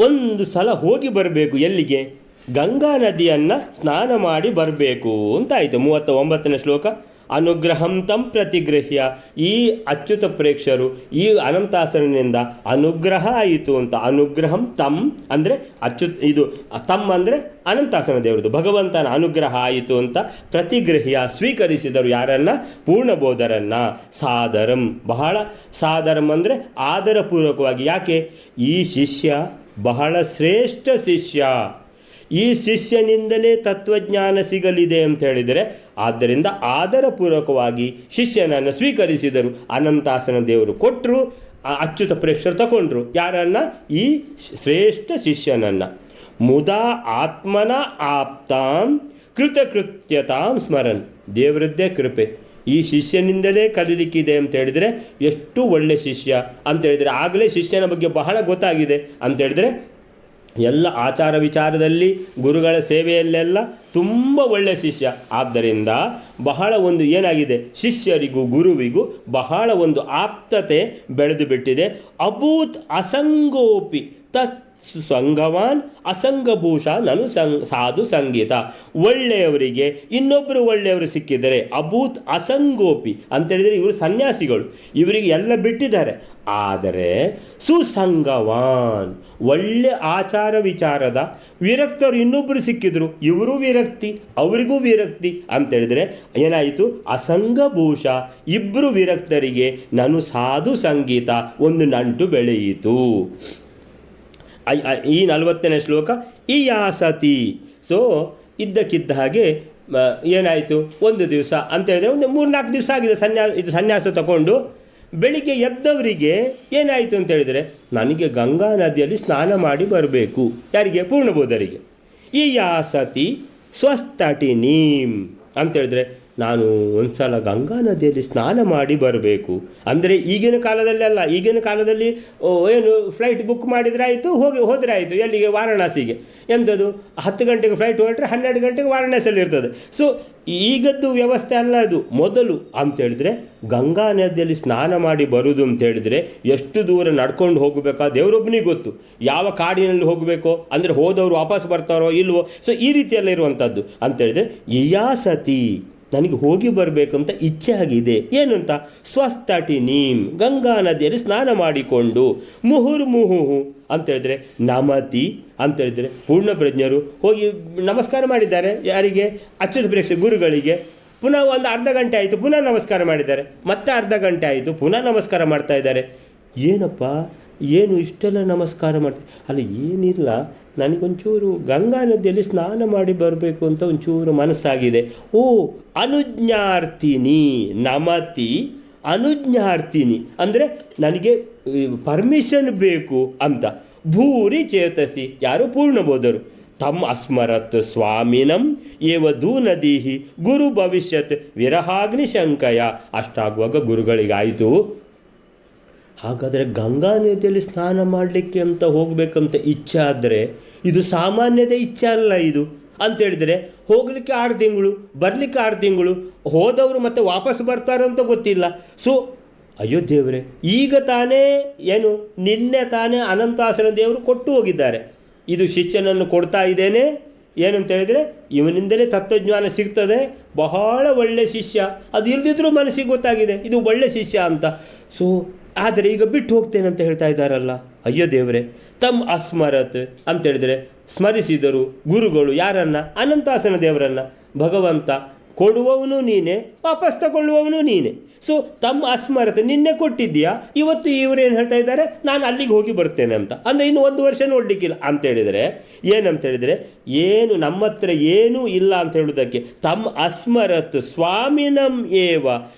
ಒಂದು ಸಲ ಹೋಗಿ ಬರಬೇಕು. ಎಲ್ಲಿಗೆ? ಗಂಗಾ ನದಿಯನ್ನು ಸ್ನಾನ ಮಾಡಿ ಬರಬೇಕು ಅಂತಾಯಿತು. 39ನೇ ಶ್ಲೋಕ. ಅನುಗ್ರಹಂ ತಂ ಪ್ರತಿಗೃಹ್ಯ. ಈ ಅಚ್ಯುತ ಪ್ರೇಕ್ಷರು ಈ ಅನಂತಾಸನಿಂದ ಅನುಗ್ರಹ ಆಯಿತು ಅಂತ. ಅನುಗ್ರಹಂ ತಂ ಅಂದರೆ ಇದು ತಮ್ ಅಂದರೆ ಅನಂತಾಸನ ದೇವರದು, ಭಗವಂತನ ಅನುಗ್ರಹ ಆಯಿತು ಅಂತ ಪ್ರತಿಗೃಹ್ಯ ಸ್ವೀಕರಿಸಿದರು. ಯಾರನ್ನ? ಪೂರ್ಣಬೋಧರನ್ನ. ಸಾದರಂ, ಬಹಳ ಸಾದರಂ ಅಂದರೆ ಆದರಪೂರ್ವಕವಾಗಿ. ಯಾಕೆ? ಈ ಶಿಷ್ಯ ಬಹಳ ಶ್ರೇಷ್ಠ ಶಿಷ್ಯ, ಈ ಶಿಷ್ಯನಿಂದಲೇ ತತ್ವಜ್ಞಾನ ಸಿಗಲಿದೆ ಅಂತ ಹೇಳಿದರೆ, ಆದ್ದರಿಂದ ಆದರಪೂರ್ವಕವಾಗಿ ಶಿಷ್ಯನನ್ನು ಸ್ವೀಕರಿಸಿದರು. ಅನಂತಾಸನ ದೇವರು ಕೊಟ್ಟರು, ಅಚ್ಯುತ ಪ್ರೇಕ್ಷರು ತಗೊಂಡ್ರು. ಯಾರನ್ನ? ಈ ಶ್ರೇಷ್ಠ ಶಿಷ್ಯನನ್ನು. ಮುದಾ ಆತ್ಮನ ಆಪ್ತಾಂ ಕೃತಕೃತ್ಯತಾಂ ಸ್ಮರನ್. ದೇವರದ್ದೇ ಕೃಪೆ, ಈ ಶಿಷ್ಯನಿಂದಲೇ ಕಲೀಲಿಕ್ಕಿದೆ ಅಂತ ಹೇಳಿದರೆ ಎಷ್ಟು ಒಳ್ಳೆ ಶಿಷ್ಯ ಅಂತ ಹೇಳಿದರೆ, ಆಗಲೇ ಶಿಷ್ಯನ ಬಗ್ಗೆ ಬಹಳ ಗೊತ್ತಾಗಿದೆ ಅಂತ ಹೇಳಿದರೆ, ಎಲ್ಲ ಆಚಾರ ವಿಚಾರದಲ್ಲಿ ಗುರುಗಳ ಸೇವೆಯಲ್ಲೆಲ್ಲ ತುಂಬ ಒಳ್ಳೆಯ ಶಿಷ್ಯ. ಆದ್ದರಿಂದ ಬಹಳ ಒಂದು ಏನಾಗಿದೆ, ಶಿಷ್ಯರಿಗೂ ಗುರುವಿಗೂ ಬಹಳ ಒಂದು ಆಪ್ತತೆ ಬೆಳೆದು ಬಿಟ್ಟಿದೆ. ಅಭೂತ್ ಅಸಂಗೋಪಿ ತತ್ ಸಂಗವಾನ್ ಅಸಂಗಭೂಷ ನನು ಸಾಧು ಸಂಗೀತ. ಒಳ್ಳೆಯವರಿಗೆ ಇನ್ನೊಬ್ಬರು ಒಳ್ಳೆಯವರು ಸಿಕ್ಕಿದರೆ ಅಭೂತ್ ಅಸಂಗೋಪಿ ಅಂತೇಳಿದರೆ ಇವರು ಸನ್ಯಾಸಿಗಳು, ಇವರಿಗೆ ಎಲ್ಲ ಬಿಟ್ಟಿದ್ದಾರೆ. ಆದರೆ ಸುಸಂಗವಾನ್, ಒಳ್ಳೆ ಆಚಾರ ವಿಚಾರದ ವಿರಕ್ತರು ಇನ್ನೊಬ್ಬರು ಸಿಕ್ಕಿದ್ರು, ಇವರು ವಿರಕ್ತಿ ಅವರಿಗೂ ವಿರಕ್ತಿ ಅಂತೇಳಿದರೆ ಏನಾಯಿತು? ಅಸಂಗಭೂಷ, ಇಬ್ಬರು ವಿರಕ್ತರಿಗೆ ನಾನು ಸಾಧು ಸಂಗೀತ ಒಂದು ನಂಟು ಬೆಳೆಯಿತು. ಈ 40ನೇ ಶ್ಲೋಕ. ಈ ಯಾಸತಿ. ಸೊ ಇದ್ದಕ್ಕಿದ್ದ ಹಾಗೆ ಏನಾಯಿತು, ಒಂದು ದಿವಸ ಅಂತ ಹೇಳಿದ್ರೆ ಒಂದು 3-4 ದಿವಸ ಆಗಿದೆ ಸನ್ಯಾಸ ತಗೊಂಡು. ಬೆಳಿಗ್ಗೆ ಎದ್ದವರಿಗೆ ಏನಾಯಿತು ಅಂತ ಹೇಳಿದರೆ, ನನಗೆ ಗಂಗಾ ನದಿಯಲ್ಲಿ ಸ್ನಾನ ಮಾಡಿ ಬರಬೇಕು. ಯಾರಿಗೆ? ಪೂರ್ಣಬೋಧರಿಗೆ. ಈ ಯಾಸತಿ ಸ್ವಸ್ತಟಿನೀಂ ಅಂತೇಳಿದ್ರೆ, ನಾನು ಒಂದು ಸಲ ಗಂಗಾ ನದಿಯಲ್ಲಿ ಸ್ನಾನ ಮಾಡಿ ಬರಬೇಕು. ಅಂದರೆ ಈಗಿನ ಕಾಲದಲ್ಲಿ ಅಲ್ಲ, ಈಗಿನ ಕಾಲದಲ್ಲಿ ಏನು ಫ್ಲೈಟ್ ಬುಕ್ ಮಾಡಿದರೆ ಆಯಿತು, ಹೋದರೆ ಆಯಿತು. ಎಲ್ಲಿಗೆ? ವಾರಣಾಸಿಗೆ. ಎಂಥದ್ದು 10 ಗಂಟೆಗೆ ಫ್ಲೈಟ್ ಹೊರಟ್ರೆ 12 ಗಂಟೆಗೆ ವಾರಣಾಸಿಯಲ್ಲಿ ಇರ್ತದೆ. ಸೊ ಈಗದ್ದು ವ್ಯವಸ್ಥೆ ಅಲ್ಲ ಅದು. ಮೊದಲು ಅಂತೇಳಿದರೆ ಗಂಗಾ ನದಿಯಲ್ಲಿ ಸ್ನಾನ ಮಾಡಿ ಬರುವುದು ಅಂತೇಳಿದರೆ ಎಷ್ಟು ದೂರ ನಡ್ಕೊಂಡು ಹೋಗಬೇಕಾ ದೇವರೊಬ್ಬನಿಗೆ ಗೊತ್ತು. ಯಾವ ಕಾಡಿನಲ್ಲಿ ಹೋಗಬೇಕೋ, ಅಂದರೆ ಹೋದವರು ವಾಪಸ್ ಬರ್ತಾರೋ ಇಲ್ವೋ. ಸೊ ಈ ರೀತಿಯೆಲ್ಲ ಇರುವಂಥದ್ದು ಅಂತೇಳಿದರೆ, ಇಯಾಸತಿ, ನನಗೆ ಹೋಗಿ ಬರಬೇಕಂತ ಇಚ್ಛೆ ಆಗಿದೆ. ಏನು ಅಂತ? ಸ್ವಸ್ತಟಿನೀಂ, ಗಂಗಾ ನದಿಯಲ್ಲಿ ಸ್ನಾನ ಮಾಡಿಕೊಂಡು. ಮುಹುರ್ಮುಹು ಅಂತೇಳಿದರೆ ನಮತಿ ಅಂತೇಳಿದರೆ ಪೂರ್ಣಪ್ರಜ್ಞರು ಹೋಗಿ ನಮಸ್ಕಾರ ಮಾಡಿದ್ದಾರೆ. ಯಾರಿಗೆ? ಅಚ್ಯುತ ಪ್ರೇಕ್ಷ ಗುರುಗಳಿಗೆ. ಪುನಃ ಒಂದು ಅರ್ಧ ಗಂಟೆ ಆಯಿತು, ಪುನಃ ನಮಸ್ಕಾರ ಮಾಡಿದ್ದಾರೆ. ಮತ್ತೆ ಅರ್ಧ ಗಂಟೆ ಆಯಿತು, ಪುನಃ ನಮಸ್ಕಾರ ಮಾಡ್ತಾ ಇದ್ದಾರೆ. ಏನಪ್ಪ, ಏನು ಇಷ್ಟೆಲ್ಲ ನಮಸ್ಕಾರ ಮಾಡ್ತಾರೆ? ಅಲ್ಲ, ಏನಿಲ್ಲ, ನನಗೊಂಚೂರು ಗಂಗಾ ನದಿಯಲ್ಲಿ ಸ್ನಾನ ಮಾಡಿ ಬರಬೇಕು ಅಂತ ಒಂಚೂರು ಮನಸ್ಸಾಗಿದೆ. ಓ, ಅನುಜ್ಞಾರ್ಥಿನಿ. ನಮತಿ ಅನುಜ್ಞಾರ್ಥಿನಿ ಅಂದರೆ ನನಗೆ ಪರ್ಮಿಷನ್ ಬೇಕು ಅಂತ. ಭೂರಿ ಚೇತಸಿ, ಯಾರು? ಪೂರ್ಣಬೋಧರು. ತಮ್ಮ ಅಸ್ಮರತ್ ಸ್ವಾಮಿನಂ ಏವ ದೂನದೀಹಿ ಗುರು ಭವಿಷ್ಯತ್ ವಿರಹಾಗ್ನಿ ಶಂಕಯ. ಅಷ್ಟಾಗುವಾಗ ಗುರುಗಳಿಗಾಯಿತು, ಹಾಗಾದರೆ ಗಂಗಾ ನದಿಯಲ್ಲಿ ಸ್ನಾನ ಮಾಡಲಿಕ್ಕೆ ಅಂತ ಹೋಗಬೇಕಂತ ಇಚ್ಛೆ ಆದರೆ ಇದು ಸಾಮಾನ್ಯದ ಇಚ್ಛೆ ಅಲ್ಲ ಇದು ಅಂತೇಳಿದರೆ, ಹೋಗಲಿಕ್ಕೆ 6 ತಿಂಗಳು, ಬರಲಿಕ್ಕೆ 6 ತಿಂಗಳು, ಹೋದವರು ಮತ್ತೆ ವಾಪಸ್ ಬರ್ತಾರೋ ಅಂತ ಗೊತ್ತಿಲ್ಲ. ಸೊ ಅಯ್ಯೋ ದೇವರೇ, ಈಗ ತಾನೇ ಏನು ನಿನ್ನೆ ತಾನೇ ಅನಂತಾಸನ ದೇವರು ಕೊಟ್ಟು ಹೋಗಿದ್ದಾರೆ, ಇದು ಶಿಷ್ಯನನ್ನು ಕೊಡ್ತಾ ಇದ್ದೇನೆ. ಏನಂತ ಹೇಳಿದರೆ, ಇವನಿಂದಲೇ ತತ್ವಜ್ಞಾನ ಸಿಗ್ತದೆ, ಬಹಳ ಒಳ್ಳೆ ಶಿಷ್ಯ, ಅದು ಇಲ್ಲದಿದ್ರೂ ಮನಸ್ಸಿಗೆ ಗೊತ್ತಾಗಿದೆ ಇದು ಒಳ್ಳೆ ಶಿಷ್ಯ ಅಂತ. ಸೊ ಆದರೆ ಈಗ ಬಿಟ್ಟು ಹೋಗ್ತೇನೆ ಅಂತ ಹೇಳ್ತಾ ಇದ್ದಾರಲ್ಲ. ಅಯ್ಯೋ ದೇವರೇ. ತಮ್ ಅಸ್ಮರತ್ ಅಂತೇಳಿದರೆ ಸ್ಮರಿಸಿದರು ಗುರುಗಳು. ಯಾರನ್ನ? ಅನಂತಾಸನ ದೇವರನ್ನು. ಭಗವಂತ ಕೊಡುವವನು ನೀನೆ, ವಾಪಸ್ ತಗೊಳ್ಳುವವನು ನೀನೆ. ಸೊ ತಮ್ಮ ಅಸ್ಮರತ್, ನಿನ್ನೆ ಕೊಟ್ಟಿದ್ದೀಯಾ, ಇವತ್ತು ಇವರೇನು ಹೇಳ್ತಾ ಇದ್ದಾರೆ, ನಾನು ಅಲ್ಲಿಗೆ ಹೋಗಿ ಬರ್ತೇನೆ ಅಂತ. ಅಂದರೆ ಇನ್ನು 1 ವರ್ಷ ನೋಡಲಿಕ್ಕಿಲ್ಲ ಅಂತೇಳಿದರೆ ಏನಂತೇಳಿದರೆ, ಏನು ನಮ್ಮ ಹತ್ರ ಏನೂ ಇಲ್ಲ ಅಂತ ಹೇಳೋದಕ್ಕೆ. ತಮ್ಮ ಅಸ್ಮರತ್ ಸ್ವಾಮಿನಂ ಏವ,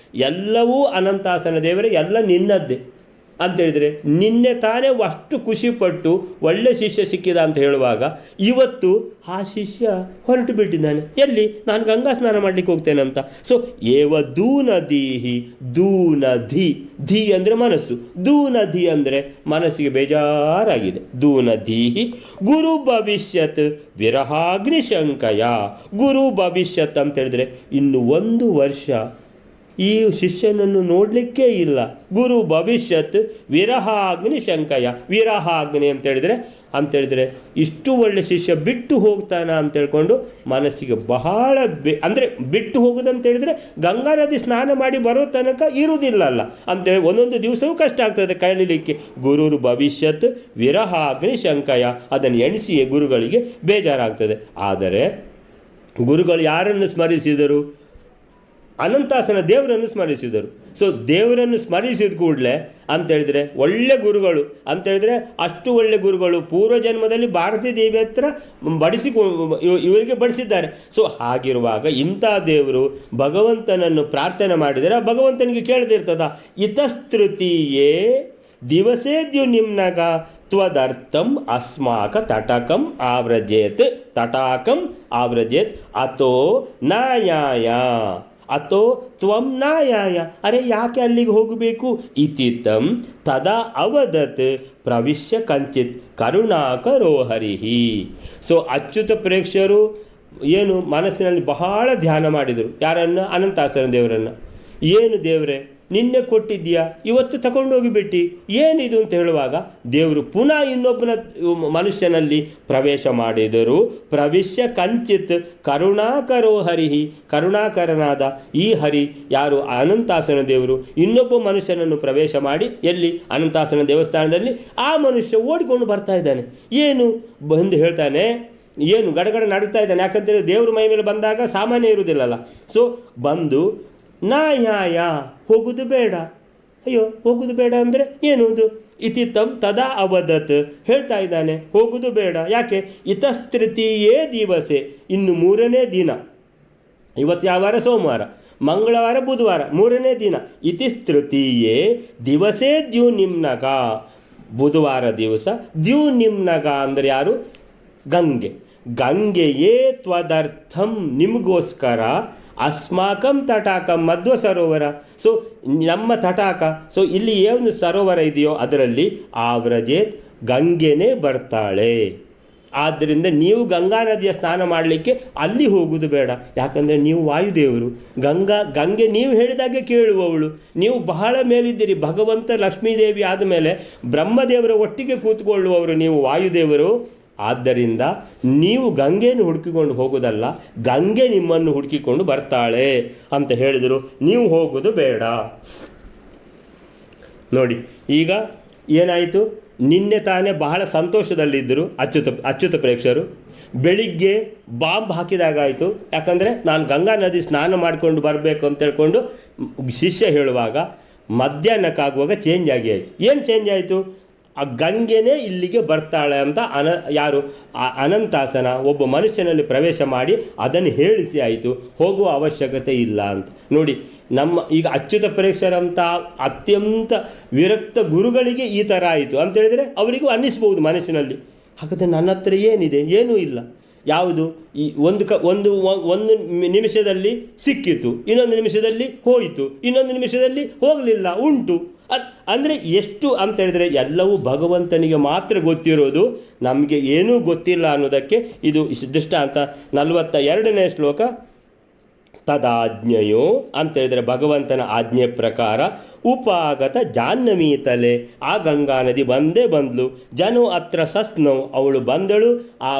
ಎಲ್ಲವೂ ಅನಂತಾಸನ ದೇವರೇ, ಎಲ್ಲ ನಿನ್ನದ್ದೇ ಅಂತೇಳಿದರೆ, ನಿನ್ನೆ ತಾನೇ ಅಷ್ಟು ಖುಷಿಪಟ್ಟು ಒಳ್ಳೆ ಶಿಷ್ಯ ಸಿಕ್ಕಿದ ಅಂತ ಹೇಳುವಾಗ ಇವತ್ತು ಆ ಶಿಷ್ಯ ಹೊರಟು ಬಿಟ್ಟಿದ್ದಾನೆ. ಎಲ್ಲಿ? ನಾನು ಗಂಗಾ ಸ್ನಾನ ಮಾಡಲಿಕ್ಕೆ ಹೋಗ್ತೇನೆ ಅಂತ. ಸೊ ಏವ ದೂನದೀಹಿ, ದೂನಧಿ, ಧಿ ಅಂದರೆ ಮನಸ್ಸು, ದೂನಧಿ ಅಂದರೆ ಮನಸ್ಸಿಗೆ ಬೇಜಾರಾಗಿದೆ. ದೂನಧೀಹಿ ಗುರು ಭವಿಷ್ಯತ್ ವಿರಹಾಗ್ನಿ ಶಂಕಯ. ಗುರು ಭವಿಷ್ಯತ್ ಅಂತ ಹೇಳಿದ್ರೆ ಇನ್ನು 1 ವರ್ಷ ಈ ಶಿಷ್ಯನನ್ನು ನೋಡಲಿಕ್ಕೇ ಇಲ್ಲ. ಗುರು ಭವಿಷ್ಯತ್ ವಿರಹಾಗ್ನಿ ಶಂಕಯ. ವಿರಹಾಗ್ನಿ ಅಂತೇಳಿದರೆ ಇಷ್ಟು ಒಳ್ಳೆ ಶಿಷ್ಯ ಬಿಟ್ಟು ಹೋಗ್ತಾನ ಅಂತ ಹೇಳ್ಕೊಂಡು ಮನಸ್ಸಿಗೆ ಬಹಳ ಅಂದರೆ ಬಿಟ್ಟು ಹೋಗೋದಂತೇಳಿದರೆ ಗಂಗಾ ನದಿ ಸ್ನಾನ ಮಾಡಿ ಬರೋ ತನಕ ಇರುವುದಿಲ್ಲಲ್ಲ ಅಂತೇಳಿ ಒಂದೊಂದು ದಿವಸವೂ ಕಷ್ಟ ಆಗ್ತದೆ ಕಳೀಲಿಕ್ಕೆ. ಗುರುರು ಭವಿಷ್ಯತ್ ವಿರಹಾಗ್ನಿ ಶಂಕಯ, ಅದನ್ನು ಎಣಿಸಿಯೇ ಗುರುಗಳಿಗೆ ಬೇಜಾರಾಗ್ತದೆ. ಆದರೆ ಗುರುಗಳು ಯಾರನ್ನು ಸ್ಮರಿಸಿದರು? ಅನಂತಾಸನ ದೇವರನ್ನು ಸ್ಮರಿಸಿದರು. ಸೊ ದೇವರನ್ನು ಸ್ಮರಿಸಿದ ಕೂಡಲೇ ಅಂತೇಳಿದರೆ ಒಳ್ಳೆ ಗುರುಗಳು ಅಂತೇಳಿದರೆ ಅಷ್ಟು ಒಳ್ಳೆ ಗುರುಗಳು ಪೂರ್ವಜನ್ಮದಲ್ಲಿ ಭಾರತೀ ದೇವಿ ಹತ್ರ ಇವರಿಗೆ ಬಡಿಸಿದ್ದಾರೆ. ಸೊ ಹಾಗಿರುವಾಗ ಇಂಥ ದೇವರು ಭಗವಂತನನ್ನು ಪ್ರಾರ್ಥನೆ ಮಾಡಿದರೆ ಭಗವಂತನಿಗೆ ಕೇಳದಿರ್ತದ? ಇತಸ್ತೃತೀಯೇ ದಿವಸೇ ದ್ಯುನಿಮ್ನಗ ತ್ವದರ್ಥಂ ಅಸ್ಮಾಕ ತಟಕಂ ಆವ್ರಜೇತ್. ತಟಾಕಂ ಆವ್ರಜೇತ್ ಅಥೋ ನಾಯಾಯ ಅಥೋ ತ್ವಂ ನಾಯಾಯ. ಅರೆ ಯಾಕೆ ಅಲ್ಲಿಗೆ ಹೋಗಬೇಕು? ಇತಿತಂ ತದಾ ಅವದತ್ ಪ್ರವಿಶ್ಯ ಕಂಚಿತ್ ಕರುಣಾಕರೋ ಹರಿಹಿ. ಸೊ ಅಚ್ಯುತ ಪ್ರೇಕ್ಷರು ಏನು ಮನಸ್ಸಿನಲ್ಲಿ ಬಹಳ ಧ್ಯಾನ ಮಾಡಿದರು. ಯಾರನ್ನು? ಅನಂತಾಸನ ದೇವರನ್ನು. ಏನು ದೇವರೇ ನಿನ್ನೆ ಕೊಟ್ಟಿದ್ದೀಯಾ, ಇವತ್ತು ತಗೊಂಡೋಗಿಬಿಟ್ಟು ಏನಿದು ಅಂತ ಹೇಳುವಾಗ ದೇವರು ಪುನಃ ಇನ್ನೊಬ್ಬನ ಮನುಷ್ಯನಲ್ಲಿ ಪ್ರವೇಶ ಮಾಡಿದರು. ಪ್ರವಿಶ್ಯ ಕಂಚಿತ್ ಕರುಣಾಕರೋ ಹರಿಹಿ. ಕರುಣಾಕರನಾದ ಈ ಹರಿ ಯಾರು? ಅನಂತಾಸನ ದೇವರು ಇನ್ನೊಬ್ಬ ಮನುಷ್ಯನನ್ನು ಪ್ರವೇಶ ಮಾಡಿ ಎಲ್ಲಿ? ಅನಂತಾಸನ ದೇವಸ್ಥಾನದಲ್ಲಿ. ಆ ಮನುಷ್ಯ ಓಡಿಕೊಂಡು ಬರ್ತಾ ಇದ್ದಾನೆ. ಏನು ಬಂದು ಹೇಳ್ತಾನೆ, ಏನು ಗಡಗಡ ನಡುತ್ತಾ ಇದ್ದಾನೆ. ಯಾಕಂತೇಳಿ ದೇವ್ರ ಮೈ ಮೇಲೆ ಬಂದಾಗ ಸಾಮಾನ್ಯ ಇರುವುದಿಲ್ಲಲ್ಲ. ಸೊ ಬಂದು ನಾಯಾಯ ಹೋಗುದು ಬೇಡ. ಅಯ್ಯೋ ಹೋಗುದು ಬೇಡ ಅಂದರೆ ಏನುವುದು? ಇತಿತಂ ತದಾ ಅವದತ್ ಹೇಳ್ತಾ ಇದ್ದಾನೆ ಹೋಗುದು ಬೇಡ. ಯಾಕೆ? ಇತಸ್ತೃತೀಯೇ ದಿವಸೆ, ಇನ್ನು 3ನೇ ದಿನ. ಇವತ್ತು ಯಾವ ವಾರ? ಸೋಮವಾರ, ಮಂಗಳವಾರ, ಬುಧವಾರ, 3ನೇ ದಿನ. ಇತಿಸ್ತೃತೀಯೇ ದಿವಸೇ ದ್ಯುನಿಮ್ನಗ. ಬುಧವಾರ ದಿವಸ ದ್ಯುನಿಮ್ನಗ ಅಂದರೆ ಯಾರು? ಗಂಗೆ. ಗಂಗೆಯೇ ತ್ವದರ್ಥಂ ನಿಮಗೋಸ್ಕರ ಅಸ್ಮಾಕಂ ತಟಾಕಂ ಮಧ್ವ ಸರೋವರ. ಸೊ ನಮ್ಮ ತಟಾಕ. ಸೊ ಇಲ್ಲಿ ಏನು ಸರೋವರ ಇದೆಯೋ ಅದರಲ್ಲಿ ಆವ್ರಜೇತ್ ಗಂಗೆನೇ ಬರ್ತಾಳೆ. ಆದ್ದರಿಂದ ನೀವು ಗಂಗಾ ನದಿಯ ಸ್ನಾನ ಮಾಡಲಿಕ್ಕೆ ಅಲ್ಲಿ ಹೋಗುವುದು ಬೇಡ. ಯಾಕಂದರೆ ನೀವು ವಾಯುದೇವರು. ಗಂಗೆ ನೀವು ಹೇಳಿದಾಗೆ ಕೇಳುವವಳು. ನೀವು ಬಹಳ ಮೇಲಿದ್ದೀರಿ. ಭಗವಂತ ಲಕ್ಷ್ಮೀದೇವಿ ಆದಮೇಲೆ ಬ್ರಹ್ಮದೇವರ ಒಟ್ಟಿಗೆ ಕೂತ್ಕೊಳ್ಳುವವರು ನೀವು ವಾಯುದೇವರು. ಆದ್ದರಿಂದ ನೀವು ಗಂಗೆಯನ್ನು ಹುಡುಕಿಕೊಂಡು ಹೋಗೋದಲ್ಲ, ಗಂಗೆ ನಿಮ್ಮನ್ನು ಹುಡುಕಿಕೊಂಡು ಬರ್ತಾಳೆ ಅಂತ ಹೇಳಿದರು. ನೀವು ಹೋಗೋದು ಬೇಡ. ನೋಡಿ ಈಗ ಏನಾಯಿತು? ನಿನ್ನೆ ತಾನೇ ಬಹಳ ಸಂತೋಷದಲ್ಲಿದ್ದರು ಅಚ್ಯುತ ಪ್ರೇಕ್ಷರು. ಬೆಳಿಗ್ಗೆ ಬಾಂಬ್ ಹಾಕಿದಾಗಾಯಿತು. ಯಾಕಂದರೆ ನಾನು ಗಂಗಾ ನದಿ ಸ್ನಾನ ಮಾಡಿಕೊಂಡು ಬರಬೇಕು ಅಂತ ಹೇಳ್ಕೊಂಡು ಶಿಷ್ಯ ಹೇಳುವಾಗ ಮಧ್ಯಾಹ್ನಕ್ಕಾಗುವಾಗ ಚೇಂಜ್ ಆಗಿ ಆಯಿತು. ಏನು ಚೇಂಜ್ ಆಯಿತು? ಆ ಗಂಗೆನೇ ಇಲ್ಲಿಗೆ ಬರ್ತಾಳೆ ಅಂತ ಯಾರು? ಅನಂತಾಸನ ಒಬ್ಬ ಮನುಷ್ಯನಲ್ಲಿ ಪ್ರವೇಶ ಮಾಡಿ ಅದನ್ನು ಹೇಳಿಸಿ ಆಯಿತು. ಹೋಗುವ ಅವಶ್ಯಕತೆ ಇಲ್ಲ ಅಂತ. ನೋಡಿ ನಮ್ಮ ಈಗ ಅಚ್ಯುತ ಪ್ರೇಕ್ಷರಂಥ ಅತ್ಯಂತ ವಿರಕ್ತ ಗುರುಗಳಿಗೆ ಈ ಥರ ಆಯಿತು ಅಂತೇಳಿದರೆ ಅವರಿಗೂ ಅನ್ನಿಸ್ಬೋದು ಮನಸ್ಸಿನಲ್ಲಿ. ಹಾಗಾದರೆ ನನ್ನ ಹತ್ರ ಏನಿದೆ? ಏನೂ ಇಲ್ಲ. ಯಾವುದು? ಈ ಒಂದು ನಿಮಿಷದಲ್ಲಿ ಸಿಕ್ಕಿತು, ಇನ್ನೊಂದು ನಿಮಿಷದಲ್ಲಿ ಹೋಯಿತು, ಇನ್ನೊಂದು ನಿಮಿಷದಲ್ಲಿ ಹೋಗಲಿಲ್ಲ, ಉಂಟು. ಅಂದರೆ ಎಷ್ಟು ಅಂತ ಹೇಳಿದರೆ ಎಲ್ಲವೂ ಭಗವಂತನಿಗೆ ಮಾತ್ರ ಗೊತ್ತಿರೋದು, ನಮಗೆ ಏನೂ ಗೊತ್ತಿಲ್ಲ ಅನ್ನೋದಕ್ಕೆ ಇದು ದೃಷ್ಟಾಂತ. 42ನೇ ಶ್ಲೋಕ. ತದಾಜ್ಞೆಯೋ ಅಂತೇಳಿದರೆ ಭಗವಂತನ ಆಜ್ಞೆ ಪ್ರಕಾರ ಉಪಾಗತ ಜಾಹ್ನವೀತಲೆ. ಆ ಗಂಗಾ ನದಿ ಬಂದಳು. ಜನು ಅತ್ರ ಸಸ್ನೌ, ಅವಳು ಬಂದಳು. ಆ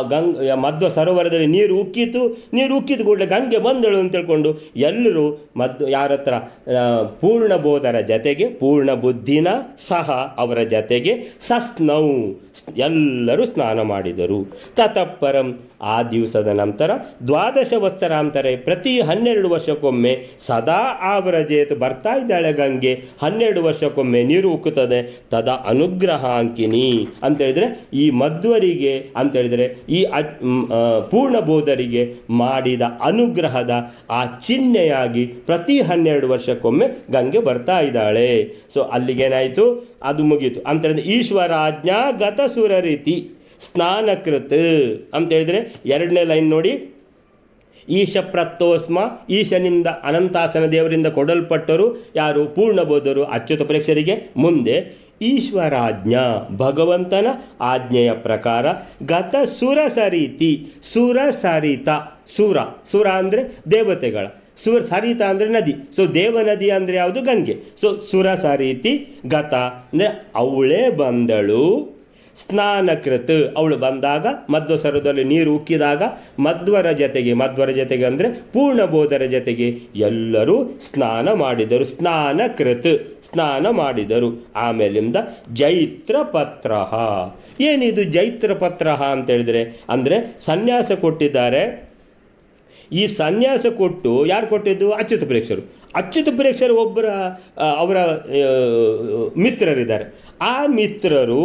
ಮಧ್ವ ಸರೋವರದಲ್ಲಿ ನೀರು ಉಕ್ಕಿತು ಕೂಡಲೇ ಗಂಗೆ ಬಂದಳು ಅಂತ ತಿಳ್ಕೊಂಡು ಎಲ್ಲರೂ ಯಾರ ಹತ್ರ? ಪೂರ್ಣಬೋಧರ ಜತೆಗೆ, ಪೂರ್ಣ ಬುದ್ಧಿನ ಸಹ ಅವರ ಜತೆಗೆ ಸಸ್ನೌ ಎಲ್ಲರೂ ಸ್ನಾನ ಮಾಡಿದರು. ತತಃಪರಂ ಆ ದಿವಸದ ನಂತರ 12 ವತ್ಸರಾಂತರೆ ಪ್ರತಿ 12 ವರ್ಷಕ್ಕೊಮ್ಮೆ ಸದಾ ಆವ್ರಜೇತ್ ಬರ್ತಾ ಇದ್ದಾಳೆ ಗಂಗೆ. 12 ವರ್ಷಕ್ಕೊಮ್ಮೆ ನೀರು ಉಕ್ಕುತ್ತದೆ. ತದಾ ಅನುಗ್ರಹಾಂಕಿನಿ ಅಂತೇಳಿದರೆ ಈ ಮಧ್ವರಿಗೆ ಅಂತೇಳಿದರೆ ಈ ಪೂರ್ಣಬೋಧರಿಗೆ ಮಾಡಿದ ಅನುಗ್ರಹದ ಆ ಚಿಹ್ನೆಯಾಗಿ ಪ್ರತಿ 12 ವರ್ಷಕ್ಕೊಮ್ಮೆ ಗಂಗೆ ಬರ್ತಾ ಇದ್ದಾಳೆ. ಸೊ ಅಲ್ಲಿಗೇನಾಯಿತು? ಅದು ಮುಗೀತು ಅಂತೇಳಿದ್ರೆ ಈಶ್ವರಾಜ್ಞಾ ಗತ ಸುರರೀತಿ ಸ್ನಾನಕೃತ್ ಅಂತೇಳಿದರೆ 2ನೇ ಲೈನ್ ನೋಡಿ. ಈಶ ಪ್ರತ್ತೋಸ್ಮ, ಈಶನಿಂದ ಅನಂತಾಸನ ದೇವರಿಂದ ಕೊಡಲ್ಪಟ್ಟರು ಯಾರು? ಪೂರ್ಣಬೋಧರು ಅಚ್ಯುತ ಪ್ರೇಕ್ಷರಿಗೆ. ಮುಂದೆ ಈಶ್ವರಾಜ್ಞಾ ಭಗವಂತನ ಆಜ್ಞೆಯ ಪ್ರಕಾರ ಗತ ಸುರಸರೀತಿ, ಸುರಸರಿತ, ಸುರ ಅಂದರೆ ದೇವತೆಗಳ ಸರಿತ ಅಂದರೆ ನದಿ. ಸೊ ದೇವನದಿ ಅಂದರೆ ಯಾವುದು? ಗಂಗೆ. ಸೊ ಸುರ ಸರೀತಿ ಗತ ಅಂದರೆ ಅವಳೇ ಬಂದಳು. ಸ್ನಾನಕೃತ್ ಅವಳು ಬಂದಾಗ ಮಧ್ವಸರದಲ್ಲಿ ನೀರು ಉಕ್ಕಿದಾಗ ಮಧ್ವರ ಜೊತೆಗೆ ಅಂದರೆ ಪೂರ್ಣಬೋಧರ ಜೊತೆಗೆ ಎಲ್ಲರೂ ಸ್ನಾನ ಮಾಡಿದರು. ಸ್ನಾನ ಮಾಡಿದರು. ಆಮೇಲಿಂದ ಜೈತ್ರಪತ್ರ. ಏನಿದು ಜೈತ್ರಪತ್ರ ಅಂತ ಹೇಳಿದರೆ ಅಂದರೆ ಸನ್ಯಾಸ ಕೊಟ್ಟಿದ್ದಾರೆ. ಈ ಸನ್ಯಾಸ ಕೊಟ್ಟು ಯಾರು ಕೊಟ್ಟಿದ್ದು? ಅಚ್ಯುತ ಪ್ರೇಕ್ಷರು ಅವರ ಮಿತ್ರರಿದ್ದಾರೆ. ಆ ಮಿತ್ರರು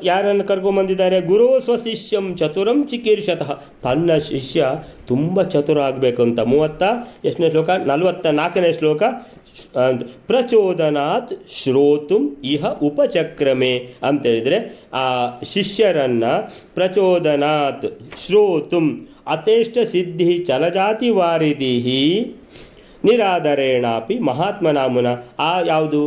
ಯಾರನ್ನು ಕರ್ಕೊಂಬಂದಿದ್ದಾರೆ? ಗುರು ಸ್ವಶಿಷ್ಯಂ ಚತುರಂ ಚಿಕೀರ್ಷತಃ. ತನ್ನ ಶಿಷ್ಯ ತುಂಬ ಚತುರ ಆಗಬೇಕು ಅಂತ. ಎಷ್ಟನೇ ಶ್ಲೋಕ? 44ನೇ ಶ್ಲೋಕ. ಪ್ರಚೋದನಾತ್ ಶ್ರೋತುಂ ಇಹ ಉಪಚಕ್ರಮೆ ಅಂತೇಳಿದರೆ ಆ ಶಿಷ್ಯರನ್ನು ಪ್ರಚೋದನಾತ್ ಶ್ರೋತುಂ ಅತೇಷ್ಟ ಸಿದ್ಧಿ ಚಲಜಾತಿ ವಾರಿದಿಹಿ ನಿರಾದರೇಣಾಪಿ ಮಹಾತ್ಮನಾಮುನ. ಯಾವುದು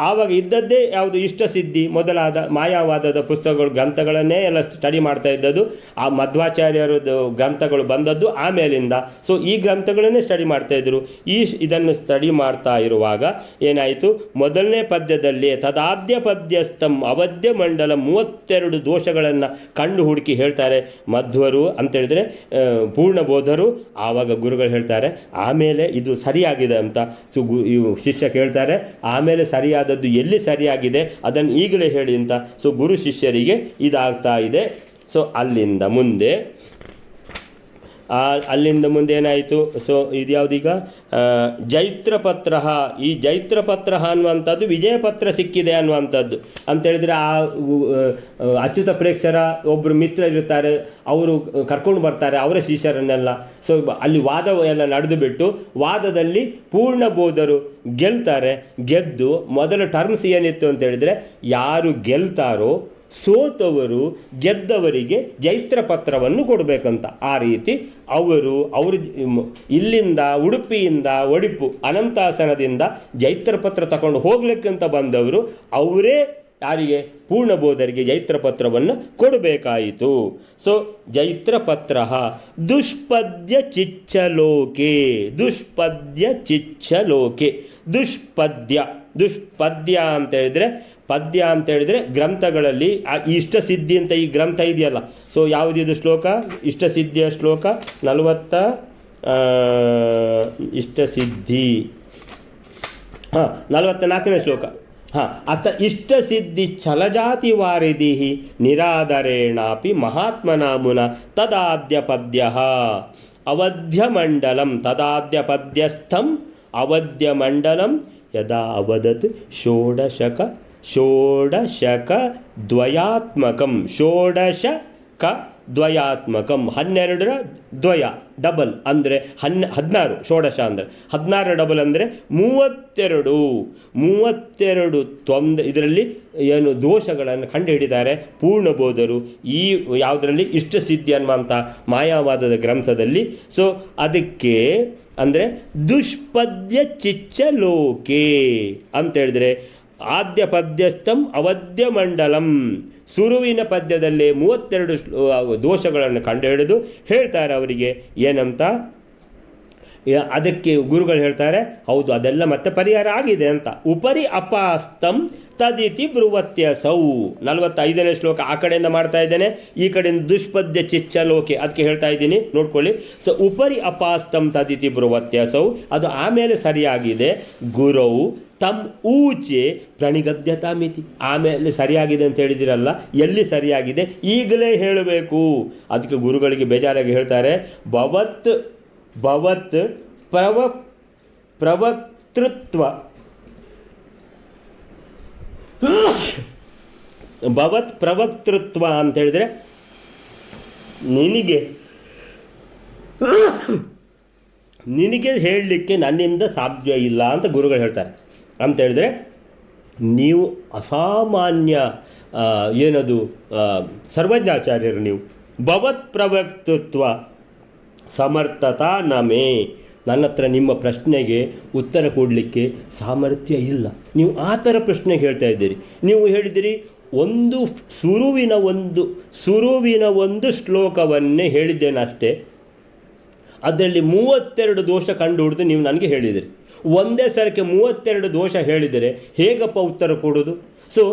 ಆವಾಗ ಇದ್ದದ್ದೇ ಯಾವುದು? ಇಷ್ಟಸಿದ್ಧಿ ಮೊದಲಾದ ಮಾಯಾವಾದದ ಪುಸ್ತಕಗಳು, ಗ್ರಂಥಗಳನ್ನೇ ಎಲ್ಲ ಸ್ಟಡಿ ಮಾಡ್ತಾ ಇದ್ದದ್ದು. ಆ ಮಧ್ವಾಚಾರ್ಯರದ್ದು ಗ್ರಂಥಗಳು ಬಂದದ್ದು ಆಮೇಲಿಂದ. ಸೊ ಈ ಗ್ರಂಥಗಳನ್ನೇ ಸ್ಟಡಿ ಮಾಡ್ತಾ ಇದ್ದರು. ಇದನ್ನು ಸ್ಟಡಿ ಮಾಡ್ತಾ ಇರುವಾಗ ಏನಾಯಿತು? ಮೊದಲನೇ ಪದ್ಯದಲ್ಲಿ ತದಾದ್ಯ ಪದ್ಯಸ್ಥಂ ಅವಧ್ಯ ಮಂಡಲ 32 ದೋಷಗಳನ್ನು ಕಂಡು ಹುಡುಕಿ ಹೇಳ್ತಾರೆ ಮಧ್ವರು ಅಂತೇಳಿದರೆ ಪೂರ್ಣಬೋಧರು. ಆವಾಗ ಗುರುಗಳು ಹೇಳ್ತಾರೆ ಆಮೇಲೆ ಇದು ಸರಿಯಾಗಿದೆ ಅಂತ. ಸೊ ಶಿಷ್ಯ ಕೇಳ್ತಾರೆ ಆಮೇಲೆ ಸರಿಯಾದದ್ದು ಎಲ್ಲಿ ಸರಿಯಾಗಿದೆ ಅದನ್ನು ಈಗಲೇ ಹೇಳಿ ಅಂತ. ಸೊ ಗುರು ಶಿಷ್ಯರಿಗೆ ಇದಾಗ್ತಾ ಇದೆ. ಸೊ ಅಲ್ಲಿಂದ ಮುಂದೆ ಏನಾಯಿತು? ಸೊ ಇದು ಯಾವುದೀಗ? ಜೈತ್ರಪತ್ರ. ಈ ಜೈತ್ರಪತ್ರ ಅನ್ನುವಂಥದ್ದು ವಿಜಯಪತ್ರ ಸಿಕ್ಕಿದೆ ಅನ್ನುವಂಥದ್ದು ಅಂತೇಳಿದರೆ ಆ ಅಚ್ಯುತ ಪ್ರೇಕ್ಷರ ಒಬ್ಬರು ಮಿತ್ರರಿರ್ತಾರೆ, ಅವರು ಕರ್ಕೊಂಡು ಬರ್ತಾರೆ ಅವರ ಶಿಷ್ಯರನ್ನೆಲ್ಲ. ಸೊ ಅಲ್ಲಿ ವಾದ ಎಲ್ಲ ನಡೆದು ಬಿಟ್ಟು ವಾದದಲ್ಲಿ ಪೂರ್ಣಬೋಧರು ಗೆದ್ದು ಮೊದಲ ಟರ್ಮ್ಸ್ ಏನಿತ್ತು ಅಂತೇಳಿದರೆ ಯಾರು ಗೆಲ್ತಾರೋ ಸೋತವರು ಗೆದ್ದವರಿಗೆ ಜೈತ್ರ ಪತ್ರವನ್ನು ಕೊಡಬೇಕಂತ. ಆ ರೀತಿ ಅವರು ಇಲ್ಲಿಂದ ಉಡುಪಿಯಿಂದ ಒಡಿಪು ಅನಂತಾಸನದಿಂದ ಜೈತ್ರ ಪತ್ರ ತಗೊಂಡು ಹೋಗ್ಲಿಕ್ಕಂತ ಬಂದವರು ಅವರೇ ಯಾರಿಗೆ? ಪೂರ್ಣಬೋಧರಿಗೆ ಜೈತ್ರ ಪತ್ರವನ್ನು ಕೊಡಬೇಕಾಯಿತು. ಸೊ ಜೈತ್ರಪತ್ರ ದುಷ್ಪದ್ಯ ಚಿಚ್ಚಲೋಕೆ. ದುಷ್ಪದ್ಯ ಅಂತ ಹೇಳಿದರೆ ಪದ್ಯ ಅಂತ ಹೇಳಿದರೆ ಗ್ರಂಥಗಳಲ್ಲಿ ಇಷ್ಟಸಿದ್ಧಿ ಅಂತ ಈ ಗ್ರಂಥ ಇದೆಯಲ್ಲ. ಸೊ ಯಾವುದಿದು ಶ್ಲೋಕ? ಇಷ್ಟಸಿದ್ಧಿಯ ಶ್ಲೋಕ 40 ಇಷ್ಟಸಿದ್ಧಿ 44ನೇ ಶ್ಲೋಕ. ಇಷ್ಟಸಿದ್ಧಿ ಛಲಜಾತಿ ವಾರಿಧಿ ನಿರಾದರೇಣಾಪಿ ಮಹಾತ್ಮನಾಮುನ ತದಾದ್ಯ ಪದ್ಯ ಅವಧ್ಯಮಂಡಲಂ ತದಾದ್ಯ ಪದ್ಯಸ್ಥಂ ಅವಧ್ಯಮಂಡಲಂ ಯದಾ ಅವದತ್ ಷೋಡಶಕ ದ್ವಯಾತ್ಮಕಂ 12 ದ್ವಯ ಡಬಲ್ ಅಂದರೆ 16. ಷೋಡಶ ಅಂದರೆ 16 ಡಬಲ್ ಅಂದರೆ 32 ಇದರಲ್ಲಿ ಏನು ದೋಷಗಳನ್ನು ಕಂಡುಹಿಡಿದ್ದಾರೆ ಪೂರ್ಣಬೋಧರು ಈ ಯಾವುದರಲ್ಲಿ ಇಷ್ಟಸಿದ್ಧಿ ಅನ್ನುವಂಥ ಮಾಯಾವಾದದ ಗ್ರಂಥದಲ್ಲಿ. ಸೊ ಅದಕ್ಕೆ ಅಂದರೆ ದುಷ್ಪದ್ಯ ಚಿಚ್ಚಲೋಕೆ ಅಂತೇಳಿದರೆ ಆದ್ಯ ಪದ್ಯಸ್ಥಂ ಅವಧ್ಯ ಮಂಡಲಂ ಸುರುವಿನ ಪದ್ಯದಲ್ಲೇ 32 ದೋಷಗಳನ್ನು ಕಂಡುಹಿಡಿದು ಹೇಳ್ತಾರೆ ಅವರಿಗೆ ಏನಂತ. ಅದಕ್ಕೆ ಗುರುಗಳು ಹೇಳ್ತಾರೆ ಹೌದು ಅದೆಲ್ಲ ಮತ್ತೆ ಪರಿಹಾರ ಆಗಿದೆ ಅಂತ. ಉಪರಿ ಅಪಾಸ್ತಂ ತದಿತಿ ಬ್ರುವತ್ಯಸೌ 45ನೇ ಶ್ಲೋಕ ಆ ಕಡೆಯಿಂದ ಮಾಡ್ತಾ ಇದ್ದೇನೆ, ಈ ಕಡೆಯಿಂದ ದುಷ್ಪದ್ಯ ಚಿಚ್ಚಲೋಕೆ ಅದಕ್ಕೆ ಹೇಳ್ತಾ ಇದ್ದೀನಿ ನೋಡ್ಕೊಳ್ಳಿ. ಸೊ ಉಪರಿ ಅಪಾಸ್ತಂ ತದಿತಿ ಬ್ರುವತ್ಯಸೌ ಅದು ಆಮೇಲೆ ಸರಿಯಾಗಿದೆ. ಗುರೌ ತಮ್ ಊಚೆ ಪ್ರಣಿಗದ್ಯತಾ ಮಿತಿ ಆಮೇಲೆ ಸರಿಯಾಗಿದೆ ಅಂತ ಹೇಳಿದಿರಲ್ಲ, ಎಲ್ಲಿ ಸರಿಯಾಗಿದೆ ಈಗಲೇ ಹೇಳಬೇಕು. ಅದಕ್ಕೆ ಗುರುಗಳಿಗೆ ಬೇಜಾರಾಗಿ ಹೇಳ್ತಾರೆ ಭವತ್ ಪ್ರವಕ್ತೃತ್ವ ಭವತ್ ಪ್ರವಕ್ತೃತ್ವ ಅಂತ ಹೇಳಿದರೆ ನಿನಗೆ ಹೇಳಲಿಕ್ಕೆ ನನ್ನಿಂದ ಸಾಧ್ಯ ಇಲ್ಲ ಅಂತ ಗುರುಗಳು ಹೇಳ್ತಾರೆ. ಅಂತ ಹೇಳಿದ್ರೆ ನೀವು ಅಸಾಮಾನ್ಯ ಏನದು ಸರ್ವಜ್ಞಾಚಾರ್ಯರು ನೀವು. ಭವತ್ ಪ್ರವಕ್ತೃತ್ವ ಸಮರ್ಥತಾ ನಮೇ ನನ್ನ ಹತ್ರ ನಿಮ್ಮ ಪ್ರಶ್ನೆಗೆ ಉತ್ತರ ಕೊಡಲಿಕ್ಕೆ ಸಾಮರ್ಥ್ಯ ಇಲ್ಲ. ನೀವು ಆ ಥರ ಪ್ರಶ್ನೆಗೆ ಹೇಳ್ತಾ ಇದ್ದೀರಿ. ನೀವು ಹೇಳಿದಿರಿ ಒಂದು ಸುರುವಿನ ಒಂದು ಶ್ಲೋಕವನ್ನೇ ಹೇಳಿದ್ದೇನೆ ಅಷ್ಟೇ, ಅದರಲ್ಲಿ 32 ದೋಷ ಕಂಡು ಹಿಡಿದು ನೀವು ನನಗೆ ಹೇಳಿದಿರಿ. ಒಂದೇ ಸರಕ್ಕೆ 32 ದೋಷ ಹೇಳಿದರೆ ಹೇಗಪ್ಪ ಉತ್ತರ ಕೊಡೋದು? ಸೊ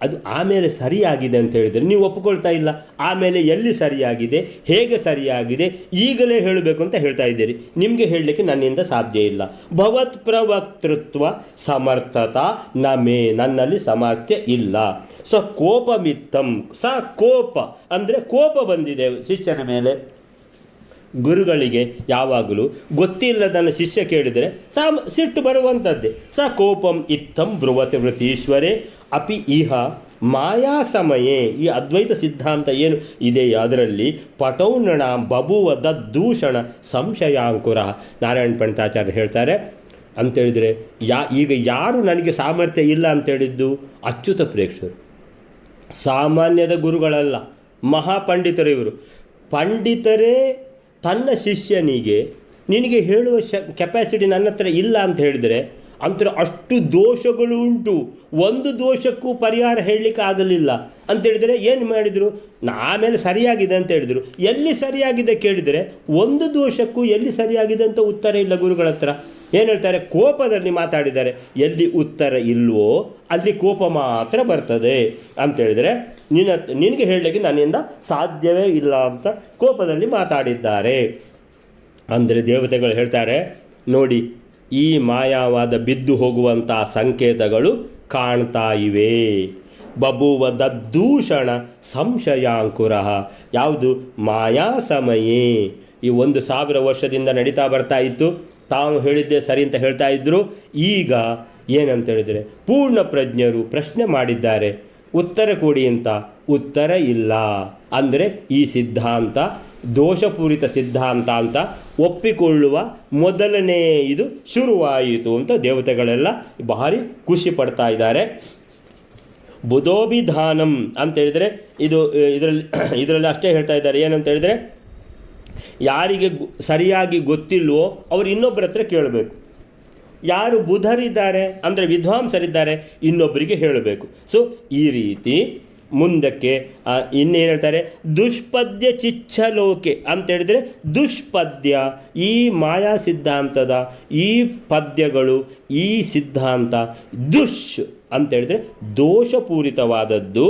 ಅದು ಆಮೇಲೆ ಸರಿಯಾಗಿದೆ ಅಂತ ಹೇಳಿದರೆ ನೀವು ಒಪ್ಪಿಕೊಳ್ತಾ ಇಲ್ಲ. ಆಮೇಲೆ ಎಲ್ಲಿ ಸರಿಯಾಗಿದೆ, ಹೇಗೆ ಸರಿಯಾಗಿದೆ ಈಗಲೇ ಹೇಳಬೇಕು ಅಂತ ಹೇಳ್ತಾ ಇದ್ದೀರಿ. ನಿಮಗೆ ಹೇಳಲಿಕ್ಕೆ ನನ್ನಿಂದ ಸಾಧ್ಯ ಇಲ್ಲ. ಭವತ್ ಪ್ರವಕ್ತೃತ್ವ ಸಮರ್ಥತಾ ನನ್ನಲ್ಲಿ ಸಾಮರ್ಥ್ಯ ಇಲ್ಲ. ಸ ಕೋಪಮಿತ್ತಂ, ಸ ಕೋಪ ಅಂದರೆ ಕೋಪ ಬಂದಿದೆ ಶಿಷ್ಯನ ಮೇಲೆ. ಗುರುಗಳಿಗೆ ಯಾವಾಗಲೂ ಗೊತ್ತಿಲ್ಲದನ್ನು ಶಿಷ್ಯ ಕೇಳಿದರೆ ಸಿಟ್ಟು ಬರುವಂಥದ್ದೇ. ಸ ಕೋಪಂ ಇತ್ತಂ ಬ್ರುವತಿ ವೃತೀಶ್ವರೇ ಅಪಿ ಇಹ ಮಾಯಾ ಸಮಯೇ. ಈ ಅದ್ವೈತ ಸಿದ್ಧಾಂತ ಏನು ಇದೆ ಅದರಲ್ಲಿ ಪಟೌನಣ ಬಭುವ ದೂಷಣ ಸಂಶಯಾಂಕುರ. ನಾರಾಯಣ ಪಂಡಿತಾಚಾರ್ಯ ಹೇಳ್ತಾರೆ ಅಂತೇಳಿದರೆ ಈಗ ಯಾರು ನನಗೆ ಸಾಮರ್ಥ್ಯ ಇಲ್ಲ ಅಂತೇಳಿದ್ದು ಅಚ್ಯುತ ಪ್ರೇಕ್ಷರು, ಸಾಮಾನ್ಯದ ಗುರುಗಳಲ್ಲ, ಮಹಾಪಂಡಿತರು ಇವರು. ಪಂಡಿತರೇ ತನ್ನ ಶಿಷ್ಯನಿಗೆ ನಿನಗೆ ಹೇಳುವ ಕೆಪಾಸಿಟಿ ನನ್ನ ಹತ್ರ ಇಲ್ಲ ಅಂತ ಹೇಳಿದರೆ ಅಂತರ ಅಷ್ಟು ದೋಷಗಳು ಉಂಟು, ಒಂದು ದೋಷಕ್ಕೂ ಪರಿಹಾರ ಹೇಳಲಿಕ್ಕೆ ಆಗಲಿಲ್ಲ ಅಂತೇಳಿದರೆ ಏನು ಮಾಡಿದರು? ಆಮೇಲೆ ಸರಿಯಾಗಿದೆ ಅಂತ ಹೇಳಿದರು. ಎಲ್ಲಿ ಸರಿಯಾಗಿದೆ ಕೇಳಿದರೆ ಒಂದು ದೋಷಕ್ಕೂ ಎಲ್ಲಿ ಸರಿಯಾಗಿದೆ ಅಂತ ಉತ್ತರ ಇಲ್ಲ ಗುರುಗಳ ಹತ್ರ. ಏನು ಹೇಳ್ತಾರೆ? ಕೋಪದಲ್ಲಿ ಮಾತಾಡಿದ್ದಾರೆ. ಎಲ್ಲಿ ಉತ್ತರ ಇಲ್ವೋ ಅಲ್ಲಿ ಕೋಪ ಮಾತ್ರ ಬರ್ತದೆ ಅಂತೇಳಿದರೆ ನಿನಗೆ ಹೇಳಲಿಕ್ಕೆ ನನ್ನಿಂದ ಸಾಧ್ಯವೇ ಇಲ್ಲ ಅಂತ ಕೋಪದಲ್ಲಿ ಮಾತಾಡಿದ್ದಾರೆ. ಅಂದರೆ ದೇವತೆಗಳು ಹೇಳ್ತಾರೆ ನೋಡಿ, ಈ ಮಾಯಾವಾದ ಬಿದ್ದು ಹೋಗುವಂಥ ಸಂಕೇತಗಳು ಕಾಣ್ತಾ ಇವೆ. ಬಭುವ ದೂಷಣ ಸಂಶಯಾಂಕುರ. ಯಾವುದು? ಮಾಯಾ ಸಮಯೇ. ಈ 1000 ವರ್ಷದಿಂದ ನಡೀತಾ ಬರ್ತಾ ಇತ್ತು. ತಾವು ಹೇಳಿದ್ದೆ ಸರಿ ಅಂತ ಹೇಳ್ತಾ ಇದ್ದರು. ಈಗ ಏನಂತ ಹೇಳಿದರೆ ಪೂರ್ಣ ಪ್ರಜ್ಞರು ಪ್ರಶ್ನೆ ಮಾಡಿದ್ದಾರೆ, ಉತ್ತರ ಕೊಡಿ ಅಂತ. ಉತ್ತರ ಇಲ್ಲ. ಅಂದರೆ ಈ ಸಿದ್ಧಾಂತ ದೋಷಪೂರಿತ ಸಿದ್ಧಾಂತ ಅಂತ ಒಪ್ಪಿಕೊಳ್ಳುವ ಮೊದಲನೇ ಇದು ಶುರುವಾಯಿತು ಅಂತ ದೇವತೆಗಳೆಲ್ಲ ಭಾರಿ ಖುಷಿ ಪಡ್ತಾ ಇದ್ದಾರೆ. ಬುಧೋಭಿಧಾನಂ ಅಂತ ಹೇಳಿದರೆ ಇದರಲ್ಲಿ ಅಷ್ಟೇ ಹೇಳ್ತಾ ಇದ್ದಾರೆ. ಏನಂತ ಹೇಳಿದರೆ ಯಾರಿಗೆ ಸರಿಯಾಗಿ ಗೊತ್ತಿಲ್ವೋ ಅವರು ಇನ್ನೊಬ್ಬರ ಹತ್ರ ಕೇಳಬೇಕು. ಯಾರು ಬುಧರಿದ್ದಾರೆ ಅಂದರೆ ವಿದ್ವಾಂಸರಿದ್ದಾರೆ ಇನ್ನೊಬ್ಬರಿಗೆ ಹೇಳಬೇಕು. ಸೊ ಈ ರೀತಿ ಮುಂದಕ್ಕೆ ಇನ್ನೇನು ಹೇಳ್ತಾರೆ? ದುಷ್ಪದ್ಯ ಚಿಚ್ಛಲೋಕೆ ಅಂತೇಳಿದರೆ ದುಷ್ಪದ್ಯ, ಈ ಮಾಯಾ ಸಿದ್ಧಾಂತದ ಈ ಪದ್ಯಗಳು, ಈ ಸಿದ್ಧಾಂತ ದುಷ್ ಅಂತೇಳಿದರೆ ದೋಷಪೂರಿತವಾದದ್ದು.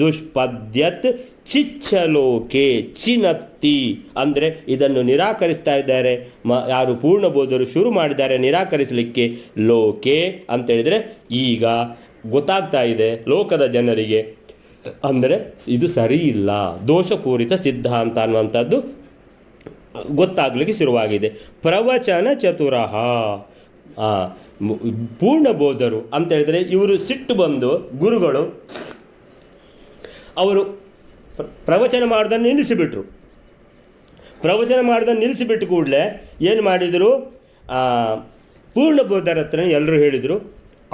ದುಷ್ಪದ್ಯತ್ ಚಿಚ್ಛಲೋಕೆ ಚಿನತ್ತಿ ಅಂದರೆ ಇದನ್ನು ನಿರಾಕರಿಸ್ತಾ ಇದ್ದಾರೆ. ಯಾರು ಪೂರ್ಣಬೋಧರು ಶುರು ಮಾಡಿದ್ದಾರೆ ನಿರಾಕರಿಸಲಿಕ್ಕೆ. ಲೋಕೆ ಅಂತೇಳಿದರೆ ಈಗ ಗೊತ್ತಾಗ್ತಾ ಇದೆ ಲೋಕದ ಜನರಿಗೆ, ಅಂದರೆ ಇದು ಸರಿ ಇಲ್ಲ, ದೋಷಪೂರಿತ ಸಿದ್ಧಾಂತ ಅನ್ನುವಂಥದ್ದು ಗೊತ್ತಾಗಲಿಕ್ಕೆ ಶುರುವಾಗಿದೆ. ಪ್ರವಚನ ಚತುರಃ, ಪೂರ್ಣಬೋಧರು ಅಂತೇಳಿದರೆ ಇವರು ಸಿಟ್ಟು ಬಂದು ಗುರುಗಳು ಅವರು ಪ್ರವಚನ ಮಾಡೋದನ್ನು ನಿಲ್ಲಿಸಿಬಿಟ್ರು. ಪ್ರವಚನ ಮಾಡೋದನ್ನು ನಿಲ್ಲಿಸಿಬಿಟ್ಟು ಕೂಡಲೇ ಏನು ಮಾಡಿದರು? ಪೂರ್ಣಬೋಧರ ಹತ್ರ ಎಲ್ಲರೂ ಹೇಳಿದರು,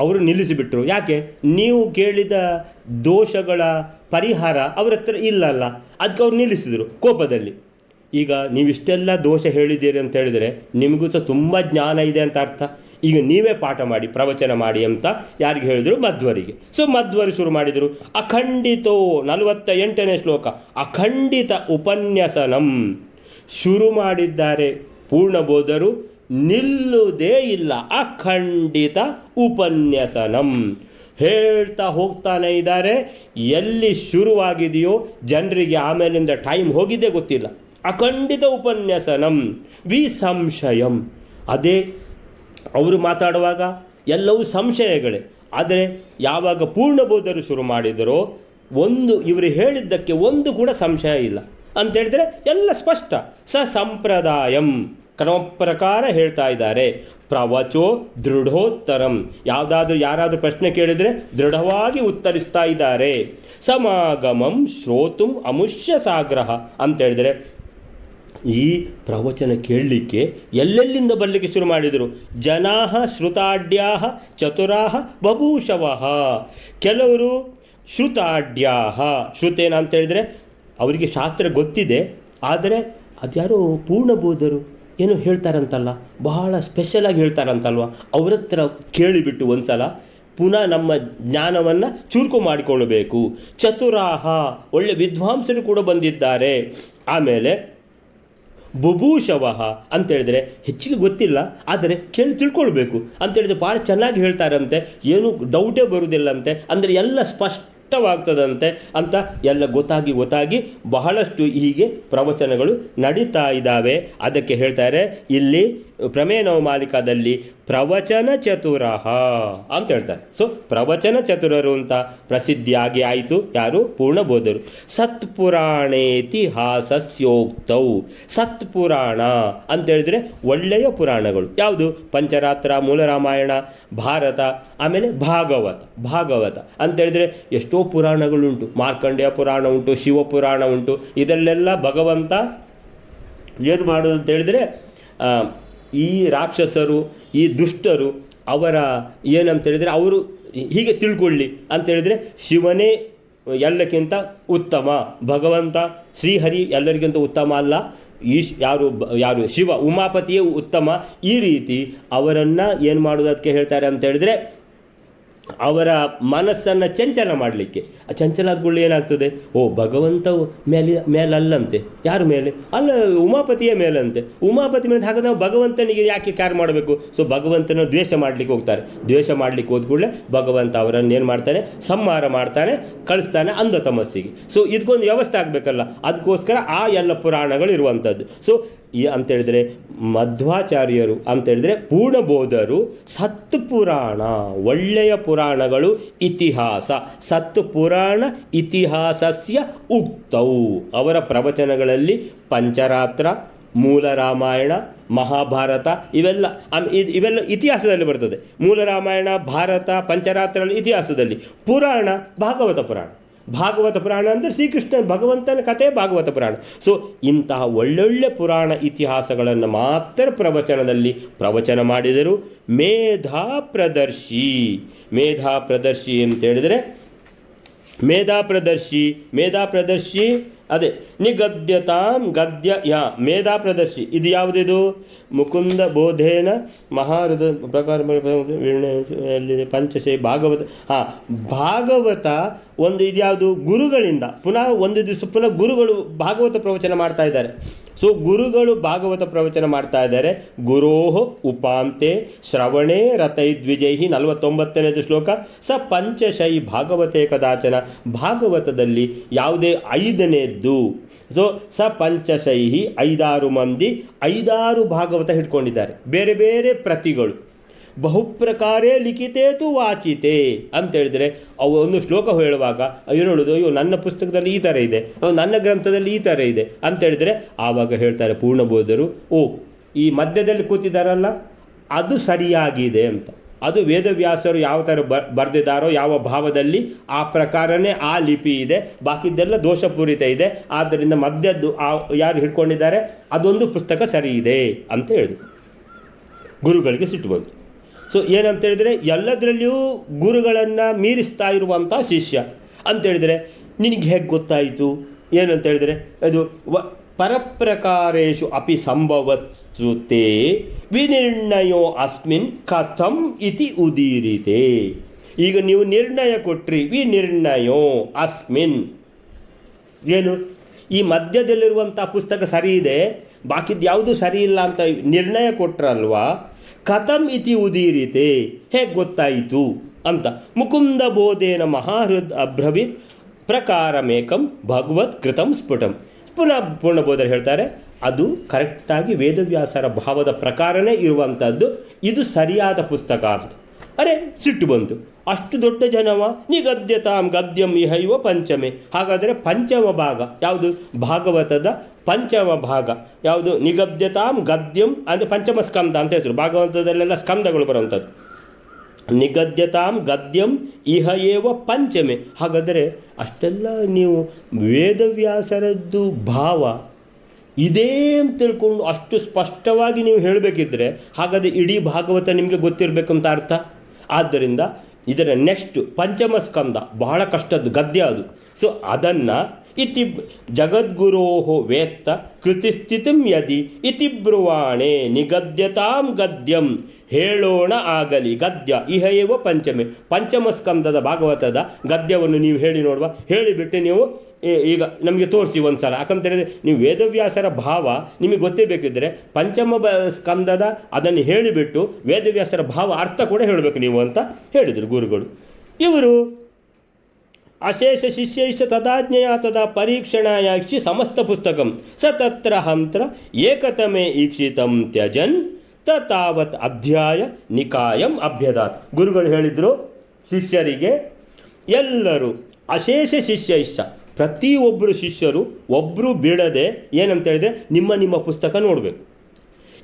ಅವರು ನಿಲ್ಲಿಸಿಬಿಟ್ರು. ಯಾಕೆ? ನೀವು ಕೇಳಿದ ದೋಷಗಳ ಪರಿಹಾರ ಅವ್ರ ಹತ್ರ ಇಲ್ಲಲ್ಲ, ಅದಕ್ಕೆ ಅವ್ರು ನಿಲ್ಲಿಸಿದರು ಕೋಪದಲ್ಲಿ. ಈಗ ನೀವಿಷ್ಟೆಲ್ಲ ದೋಷ ಹೇಳಿದ್ದೀರಿ ಅಂತ ಹೇಳಿದರೆ ನಿಮಗೂ ಸಹ ತುಂಬ ಜ್ಞಾನ ಇದೆ ಅಂತ ಅರ್ಥ. ಈಗ ನೀವೇ ಪಾಠ ಮಾಡಿ, ಪ್ರವಚನ ಮಾಡಿ ಅಂತ ಯಾರಿಗೆ ಹೇಳಿದರು? ಮಧ್ವರಿಗೆ. ಸೊ ಮಧ್ವರು ಶುರು ಮಾಡಿದರು. ಅಖಂಡಿತೋ 48ನೇ ಶ್ಲೋಕ, ಅಖಂಡಿತ ಉಪನ್ಯಾಸನಂ ಶುರು ಮಾಡಿದ್ದಾರೆ ಪೂರ್ಣಬೋಧರು. ನಿಲ್ಲುವುದೇ ಇಲ್ಲ, ಅಖಂಡಿತ ಉಪನ್ಯಾಸನಂ ಹೇಳ್ತಾ ಹೋಗ್ತಾನೆ ಇದ್ದಾರೆ. ಎಲ್ಲಿ ಶುರುವಾಗಿದೆಯೋ ಜನರಿಗೆ ಆಮೇಲಿಂದ ಟೈಮ್ ಹೋಗಿದ್ದೇ ಗೊತ್ತಿಲ್ಲ. ಅಖಂಡಿತ ಉಪನ್ಯಾಸನಂ ವಿಸಂಶಯಂ. ಅದೇ ಅವರು ಮಾತಾಡುವಾಗ ಎಲ್ಲವೂ ಸಂಶಯಗಳೇ. ಆದರೆ ಯಾವಾಗ ಪೂರ್ಣಬೋಧರು ಶುರು ಮಾಡಿದರೋ ಇವರು ಹೇಳಿದ್ದಕ್ಕೆ ಒಂದು ಕೂಡ ಸಂಶಯ ಇಲ್ಲ ಅಂತೇಳಿದರೆ ಎಲ್ಲ ಸ್ಪಷ್ಟ. ಸಂಪ್ರದಾಯಂ ಕ್ರಮ ಪ್ರಕಾರ ಹೇಳ್ತಾ ಇದ್ದಾರೆ. ಪ್ರವಚೋ ದೃಢೋತ್ತರಂ, ಯಾರಾದರೂ ಪ್ರಶ್ನೆ ಕೇಳಿದರೆ ದೃಢವಾಗಿ ಉತ್ತರಿಸ್ತಾ ಇದ್ದಾರೆ. ಸಮಾಗಮಂ ಶ್ರೋತುಂ ಅಮುಷ್ಯ ಸಾಗ್ರಹ ಅಂತೇಳಿದರೆ ಈ ಪ್ರವಚನ ಕೇಳಲಿಕ್ಕೆ ಎಲ್ಲೆಲ್ಲಿಂದ ಬರಲಿಕ್ಕೆ ಶುರು ಮಾಡಿದರು. ಜನಾಹ ಶ್ರುತಾಢ್ಯಾಹ ಚತುರಾಹ ಬಭೂಷವಃ. ಕೆಲವರು ಶ್ರುತಾಢ್ಯಾಹ, ಶ್ರುತೇನ ಅಂತ ಹೇಳಿದರೆ ಅವರಿಗೆ ಶಾಸ್ತ್ರ ಗೊತ್ತಿದೆ, ಆದರೆ ಅದ್ಯಾರೋ ಪೂರ್ಣಬೋಧರು ಏನೋ ಹೇಳ್ತಾರಂತಲ್ಲ, ಬಹಳ ಸ್ಪೆಷಲಾಗಿ ಹೇಳ್ತಾರಂತಲ್ವ, ಅವ್ರ ಹತ್ರ ಕೇಳಿಬಿಟ್ಟು ಒಂದು ಸಲ ಪುನಃ ನಮ್ಮ ಜ್ಞಾನವನ್ನು ಚುರುಕು ಮಾಡಿಕೊಳ್ಳಬೇಕು. ಚತುರಾಹ, ಒಳ್ಳೆ ವಿದ್ವಾಂಸರು ಕೂಡ ಬಂದಿದ್ದಾರೆ. ಆಮೇಲೆ ಬುಭೂಷವಃ ಅಂತೇಳಿದರೆ ಹೆಚ್ಚಿಗೆ ಗೊತ್ತಿಲ್ಲ, ಆದರೆ ಕೇಳಿ ತಿಳ್ಕೊಳ್ಬೇಕು ಅಂತೇಳಿದ್ರೆ ಭಾಳ ಚೆನ್ನಾಗಿ ಹೇಳ್ತಾರಂತೆ, ಏನು ಡೌಟೇ ಬರುವುದಿಲ್ಲಂತೆ, ಅಂದರೆ ಎಲ್ಲ ಸ್ಪಷ್ಟವಾಗ್ತದಂತೆ ಅಂತ ಎಲ್ಲ ಗೊತ್ತಾಗಿ ಬಹಳಷ್ಟು ಹೀಗೆ ಪ್ರವಚನಗಳು ನಡೀತಾ ಇದ್ದಾವೆ. ಅದಕ್ಕೆ ಹೇಳ್ತಾರೆ ಇಲ್ಲಿ ಪ್ರಮೇಯ ನವಮಾಲಿಕಾದಲ್ಲಿ ಪ್ರವಚನ ಚತುರಃ ಅಂತ ಹೇಳ್ತಾರೆ. ಸೊ ಪ್ರವಚನ ಚತುರರು ಅಂತ ಪ್ರಸಿದ್ಧಿಯಾಗಿ ಆಯಿತು ಯಾರು? ಪೂರ್ಣಬೋಧರು. ಸತ್ಪುರಾಣೇತಿಹಾಸಸ್ಯೋಕ್ತೌ. ಸತ್ಪುರಾಣ ಅಂತೇಳಿದರೆ ಒಳ್ಳೆಯ ಪುರಾಣಗಳು ಯಾವುದು? ಪಂಚರಾತ್ರ, ಮೂಲ ರಾಮಾಯಣ, ಭಾರತ, ಆಮೇಲೆ ಭಾಗವತ ಅಂತೇಳಿದರೆ ಎಷ್ಟೋ ಪುರಾಣಗಳುಂಟು. ಮಾರ್ಕಂಡೇಯ ಪುರಾಣ ಉಂಟು, ಶಿವಪುರಾಣ ಉಂಟು. ಇದರಲ್ಲೆಲ್ಲ ಭಗವಂತ ಏನು ಮಾಡೋದು ಅಂತ ಹೇಳಿದರೆ ಈ ರಾಕ್ಷಸರು, ಈ ದುಷ್ಟರು ಅವರ ಏನಂತೇಳಿದರೆ ಅವರು ಹೀಗೆ ತಿಳ್ಕೊಳ್ಳಿ ಅಂತೇಳಿದರೆ ಶಿವನೇ ಎಲ್ಲಕ್ಕಿಂತ ಉತ್ತಮ, ಭಗವಂತ ಶ್ರೀಹರಿ ಎಲ್ಲರಿಗಿಂತ ಉತ್ತಮ ಅಲ್ಲ, ಯಾರು ಶಿವ ಉಮಾಪತಿಯೇ ಉತ್ತಮ. ಈ ರೀತಿ ಅವರನ್ನು ಏನು ಮಾಡೋದಕ್ಕೆ ಹೇಳ್ತಾರೆ ಅಂತ ಹೇಳಿದರೆ ಅವರ ಮನಸ್ಸನ್ನು ಚಂಚಲ ಮಾಡಲಿಕ್ಕೆ. ಆ ಚಂಚಲಗಳು ಏನಾಗ್ತದೆ? ಭಗವಂತ ಮೇಲಲ್ಲಂತೆ. ಯಾರ ಮೇಲೆ? ಅಲ್ಲ, ಉಮಾಪತಿಯ ಮೇಲಂತೆ. ಉಮಾಪತಿ ಮೇಲೆ ಹಾಗಾದ್ರೆ ನಾವು ಭಗವಂತನಿಗೆ ಯಾಕೆ ಕ್ಯಾರ್ ಮಾಡಬೇಕು? ಸೊ ಭಗವಂತನ ದ್ವೇಷ ಮಾಡಲಿಕ್ಕೆ ಹೋಗ್ತಾರೆ. ದ್ವೇಷ ಮಾಡಲಿಕ್ಕೆ ಹೋದ ಕೂಡಲೇ ಭಗವಂತ ಅವರನ್ನು ಏನು ಮಾಡ್ತಾನೆ? ಸಂಹಾರ ಮಾಡ್ತಾನೆ, ಕಳಿಸ್ತಾನೆ ಅಂಧ ತಮಸ್ಸಿಗೆ. ಸೊ ಇದಕ್ಕೊಂದು ವ್ಯವಸ್ಥೆ ಆಗಬೇಕಲ್ಲ, ಅದಕ್ಕೋಸ್ಕರ ಆ ಎಲ್ಲ ಪುರಾಣಗಳು ಇರುವಂಥದ್ದು. ಸೊ ಅಂತೇಳಿದರೆ ಮಧ್ವಾಚಾರ್ಯರು ಅಂತೇಳಿದರೆ ಪೂರ್ಣಬೋಧರು ಸತ್ತು ಪುರಾಣ, ಒಳ್ಳೆಯ ಪುರಾಣಗಳು, ಇತಿಹಾಸ, ಸತ್ತು ಪುರಾಣ ಇತಿಹಾಸಸ್ಯ ಉಕ್ತವು. ಅವರ ಪ್ರವಚನಗಳಲ್ಲಿ ಪಂಚರಾತ್ರ, ಮೂಲ ರಾಮಾಯಣ, ಮಹಾಭಾರತ ಇವೆಲ್ಲ ಇತಿಹಾಸದಲ್ಲಿ ಬರ್ತದೆ. ಮೂಲ ರಾಮಾಯಣ, ಭಾರತ, ಪಂಚರಾತ್ರ ಇತಿಹಾಸದಲ್ಲಿ. ಪುರಾಣ ಭಾಗವತ ಪುರಾಣ ಅಂದರೆ ಶ್ರೀಕೃಷ್ಣ ಭಗವಂತನ ಕಥೆ ಭಾಗವತ ಪುರಾಣ. ಸೊ ಇಂತಹ ಒಳ್ಳೊಳ್ಳೆ ಪುರಾಣ ಇತಿಹಾಸಗಳನ್ನು ಮಾತ್ರ ಪ್ರವಚನದಲ್ಲಿ ಪ್ರವಚನ ಮಾಡಿದರು. ಮೇಧಾ ಪ್ರದರ್ಶಿ ಅಂತೇಳಿದರೆ ಮೇಧಾ ಪ್ರದರ್ಶಿ ಅದೇ ನಿಗದ್ಯತಾಂ ಗದ್ಯ ಮೇಧಾ ಪ್ರದರ್ಶಿ. ಇದು ಯಾವುದಿದು? ಮುಕುಂದ ಬೋಧೇನ ಮಹಾರಥ ಪ್ರಕಾರ ಪಂಚಶೈ ಭಾಗವತ. ಭಾಗವತ ಒಂದು ಇದ್ಯಾವುದು? ಗುರುಗಳಿಂದ ಪುನಃ ಒಂದು ದಿವಸ ಪುನಃ ಗುರುಗಳು ಭಾಗವತ ಪ್ರವಚನ ಮಾಡ್ತಾ ಇದ್ದಾರೆ. ಸೊ ಗುರುಗಳು ಭಾಗವತ ಪ್ರವಚನ ಮಾಡ್ತಾ ಇದ್ದಾರೆ. ಗುರೋಹ ಉಪಾಂತೆ ಶ್ರವಣೇ ರಥೈದ್ವಿಜೈ 49ನೇದು ಶ್ಲೋಕ. ಸ ಪಂಚಶೈ ಭಾಗವತೆ ಕದಾಚನ. ಭಾಗವತದಲ್ಲಿ ಯಾವುದೇ 5ನೇದ್ದು. ಸೊ ಸ ಪಂಚಶೈ 5 ಮಂದಿ 5 ಭಾಗವತ ಹಿಡ್ಕೊಂಡಿದ್ದಾರೆ, ಬೇರೆ ಬೇರೆ ಪ್ರತಿಗಳು. ಬಹುಪ್ರಕಾರೇ ಲಿಖಿತೇತು ವಾಚಿತೆ ಅಂತೇಳಿದರೆ ಅವು ಒಂದು ಶ್ಲೋಕ ಹೇಳುವಾಗ ಹೇಳೋದು, ಅಯ್ಯೋ ನನ್ನ ಪುಸ್ತಕದಲ್ಲಿ ಈ ಥರ ಇದೆ, ನನ್ನ ಗ್ರಂಥದಲ್ಲಿ ಈ ಥರ ಇದೆ ಅಂತೇಳಿದರೆ ಆವಾಗ ಹೇಳ್ತಾರೆ ಪೂರ್ಣಬೋಧರು, ಈ ಮಧ್ಯದಲ್ಲಿ ಕೂತಿದ್ದಾರಲ್ಲ ಅದು ಸರಿಯಾಗಿದೆ ಅಂತ. ಅದು ವೇದವ್ಯಾಸರು ಯಾವ ಥರ ಬರೆದಿದ್ದಾರೋ, ಯಾವ ಭಾವದಲ್ಲಿ ಆ ಪ್ರಕಾರನೇ ಆ ಲಿಪಿ ಇದೆ, ಬಾಕಿದ್ದೆಲ್ಲ ದೋಷಪೂರಿತ ಇದೆ. ಆದ್ದರಿಂದ ಮಧ್ಯದ್ದು ಯಾರು ಹಿಡ್ಕೊಂಡಿದ್ದಾರೆ ಅದೊಂದು ಪುಸ್ತಕ ಸರಿ ಇದೆ ಅಂತ ಹೇಳಿದ್ರು. ಗುರುಗಳಿಗೆ ಸಿಟ್ಟು ಬಂತು. ಸೊ ಏನಂತೇಳಿದರೆ ಎಲ್ಲದರಲ್ಲಿಯೂ ಗುರುಗಳನ್ನು ಮೀರಿಸ್ತಾ ಇರುವಂಥ ಶಿಷ್ಯ ಅಂತೇಳಿದರೆ ನಿನಗೆ ಹೇಗೆ ಗೊತ್ತಾಯಿತು? ಏನಂತೇಳಿದರೆ ಅದು ಪರಪ್ರಕಾರೇಶು ಅಪಿ ಸಂಭವತ್ಸುತೆ ವಿನಿರ್ಣಯೋ ಅಸ್ಮಿನ್ ಕಥಂ ಇತಿ ಉದೀರಿತೆ. ಈಗ ನೀವು ನಿರ್ಣಯ ಕೊಟ್ರಿ, ವಿನಿರ್ಣಯೋ ಅಸ್ಮಿನ್ ಏನು? ಈ ಮಧ್ಯದಲ್ಲಿರುವಂಥ ಪುಸ್ತಕ ಸರಿ ಇದೆ, ಬಾಕಿದ್ದು ಯಾವುದೂ ಸರಿ ಇಲ್ಲ ಅಂತ ನಿರ್ಣಯ ಕೊಟ್ರಲ್ವಾ? ಕಥಂ ಇತಿ ಉದೀರಿತೆ, ಹೇಗೆ ಗೊತ್ತಾಯಿತು ಅಂತ. ಮುಕುಂದ ಬೋಧೇನ ಮಹಾಹೃದ್ ಅಬ್ರವೀತ್ ಪ್ರಕಾರಮೇಕಂ ಭಗವತ್ ಕೃತಂ ಸ್ಫುಟಂ. ಪುನಃ ಪೂರ್ಣಬೋಧರು ಹೇಳ್ತಾರೆ ಅದು ಕರೆಕ್ಟಾಗಿ ವೇದವ್ಯಾಸರ ಭಾವದ ಪ್ರಕಾರನೇ ಇರುವಂಥದ್ದು, ಇದು ಸರಿಯಾದ ಪುಸ್ತಕ ಅಂತ. ಅರೆ ಸಿಟ್ಟು ಬಂತು, ಅಷ್ಟು ದೊಡ್ಡ ಜನವ ನಿಗದ್ಯತಾಂ ಗದ್ಯಂ ಇಹೈವ ಪಂಚಮೆ. ಹಾಗಾದರೆ ಪಂಚಮ ಭಾಗ ಯಾವುದು? ಭಾಗವತದ ಪಂಚಮ ಭಾಗ ಯಾವುದು? ನಿಗದ್ಯತಾಂ ಗದ್ಯಂ ಅಂದರೆ ಪಂಚಮ ಸ್ಕಂದ ಅಂತ ಹೆಸರು. ಭಾಗವತದಲ್ಲೆಲ್ಲ ಸ್ಕಂದಗಳು ಬರುವಂಥದ್ದು. ನಿಗದ್ಯತಾಂ ಗದ್ಯಂ ಇಹ ಏವ ಪಂಚಮೆ. ಹಾಗಾದರೆ ಅಷ್ಟೆಲ್ಲ ನೀವು ವೇದವ್ಯಾಸರದ್ದು ಭಾವ ಇದೇ ಅಂತ ತಿಳ್ಕೊಂಡು ಅಷ್ಟು ಸ್ಪಷ್ಟವಾಗಿ ನೀವು ಹೇಳಬೇಕಿದ್ರೆ ಹಾಗಾದರೆ ಇಡೀ ಭಾಗವತ ನಿಮಗೆ ಗೊತ್ತಿರಬೇಕಂತ ಅರ್ಥ. ಆದ್ದರಿಂದ ಇದರ ನೆಕ್ಸ್ಟ್ ಪಂಚಮ ಸ್ಕಂದ ಬಹಳ ಕಷ್ಟದ್ದು ಗದ್ಯ ಅದು. ಸೊ ಅದನ್ನು ಇತಿ ಜಗದ್ಗುರೋಹೋ ವೇತ್ತ ಕೃತಿಸ್ಥಿತಿಂ ಯದಿ ಇತಿ ಬ್ರುವಾಣೆ ನಿಗದ್ಯತಾಂ ಗದ್ಯಂ. ಹೇಳೋಣ ಆಗಲಿ ಗದ್ಯ ಇಹ ಏವ ಪಂಚಮೆ. ಪಂಚಮ ಸ್ಕಂದದ ಭಾಗವತದ ಗದ್ಯವನ್ನು ನೀವು ಹೇಳಿ ನೋಡುವ. ಹೇಳಿಬಿಟ್ಟು ನೀವು ಈಗ ನಮಗೆ ತೋರಿಸಿ ಒಂದು ಸಲ. ಯಾಕಂತೇಳಿದರೆ ನೀವು ವೇದವ್ಯಾಸರ ಭಾವ ನಿಮಗೆ ಗೊತ್ತೇ ಬೇಕಿದ್ದರೆ ಪಂಚಮ ಸ್ಕಂದದ ಅದನ್ನು ಹೇಳಿಬಿಟ್ಟು ವೇದವ್ಯಾಸರ ಭಾವ ಅರ್ಥ ಕೂಡ ಹೇಳಬೇಕು ನೀವು ಅಂತ ಹೇಳಿದರು ಗುರುಗಳು. ಇವರು ಅಶೇಷ ಶಿಷ್ಯೈಷ ತದಾಜ್ಞೆಯ ತದಾ ಪರೀಕ್ಷಣಾಯಾಕ್ಷಿ ಸಮಸ್ತ ಪುಸ್ತಕಂ ಸ ತತ್ರ ಹಂತ್ರ ಏಕತಮೇ ಈಕ್ಷಿತಂ ತ್ಯಜನ್ ತಾವತ್ ಅಧ್ಯಾಯ ನಿಕಾಯಂ ಅಭ್ಯದಾತ್. ಗುರುಗಳು ಹೇಳಿದರು ಶಿಷ್ಯರಿಗೆ, ಎಲ್ಲರೂ ಅಶೇಷ ಶಿಷ್ಯೈಷ, ಪ್ರತಿಯೊಬ್ಬರು ಶಿಷ್ಯರು ಒಬ್ಬರು ಬಿಡದೆ ಏನಂತ ಹೇಳಿದರೆ ನಿಮ್ಮ ಪುಸ್ತಕ ನೋಡಬೇಕು.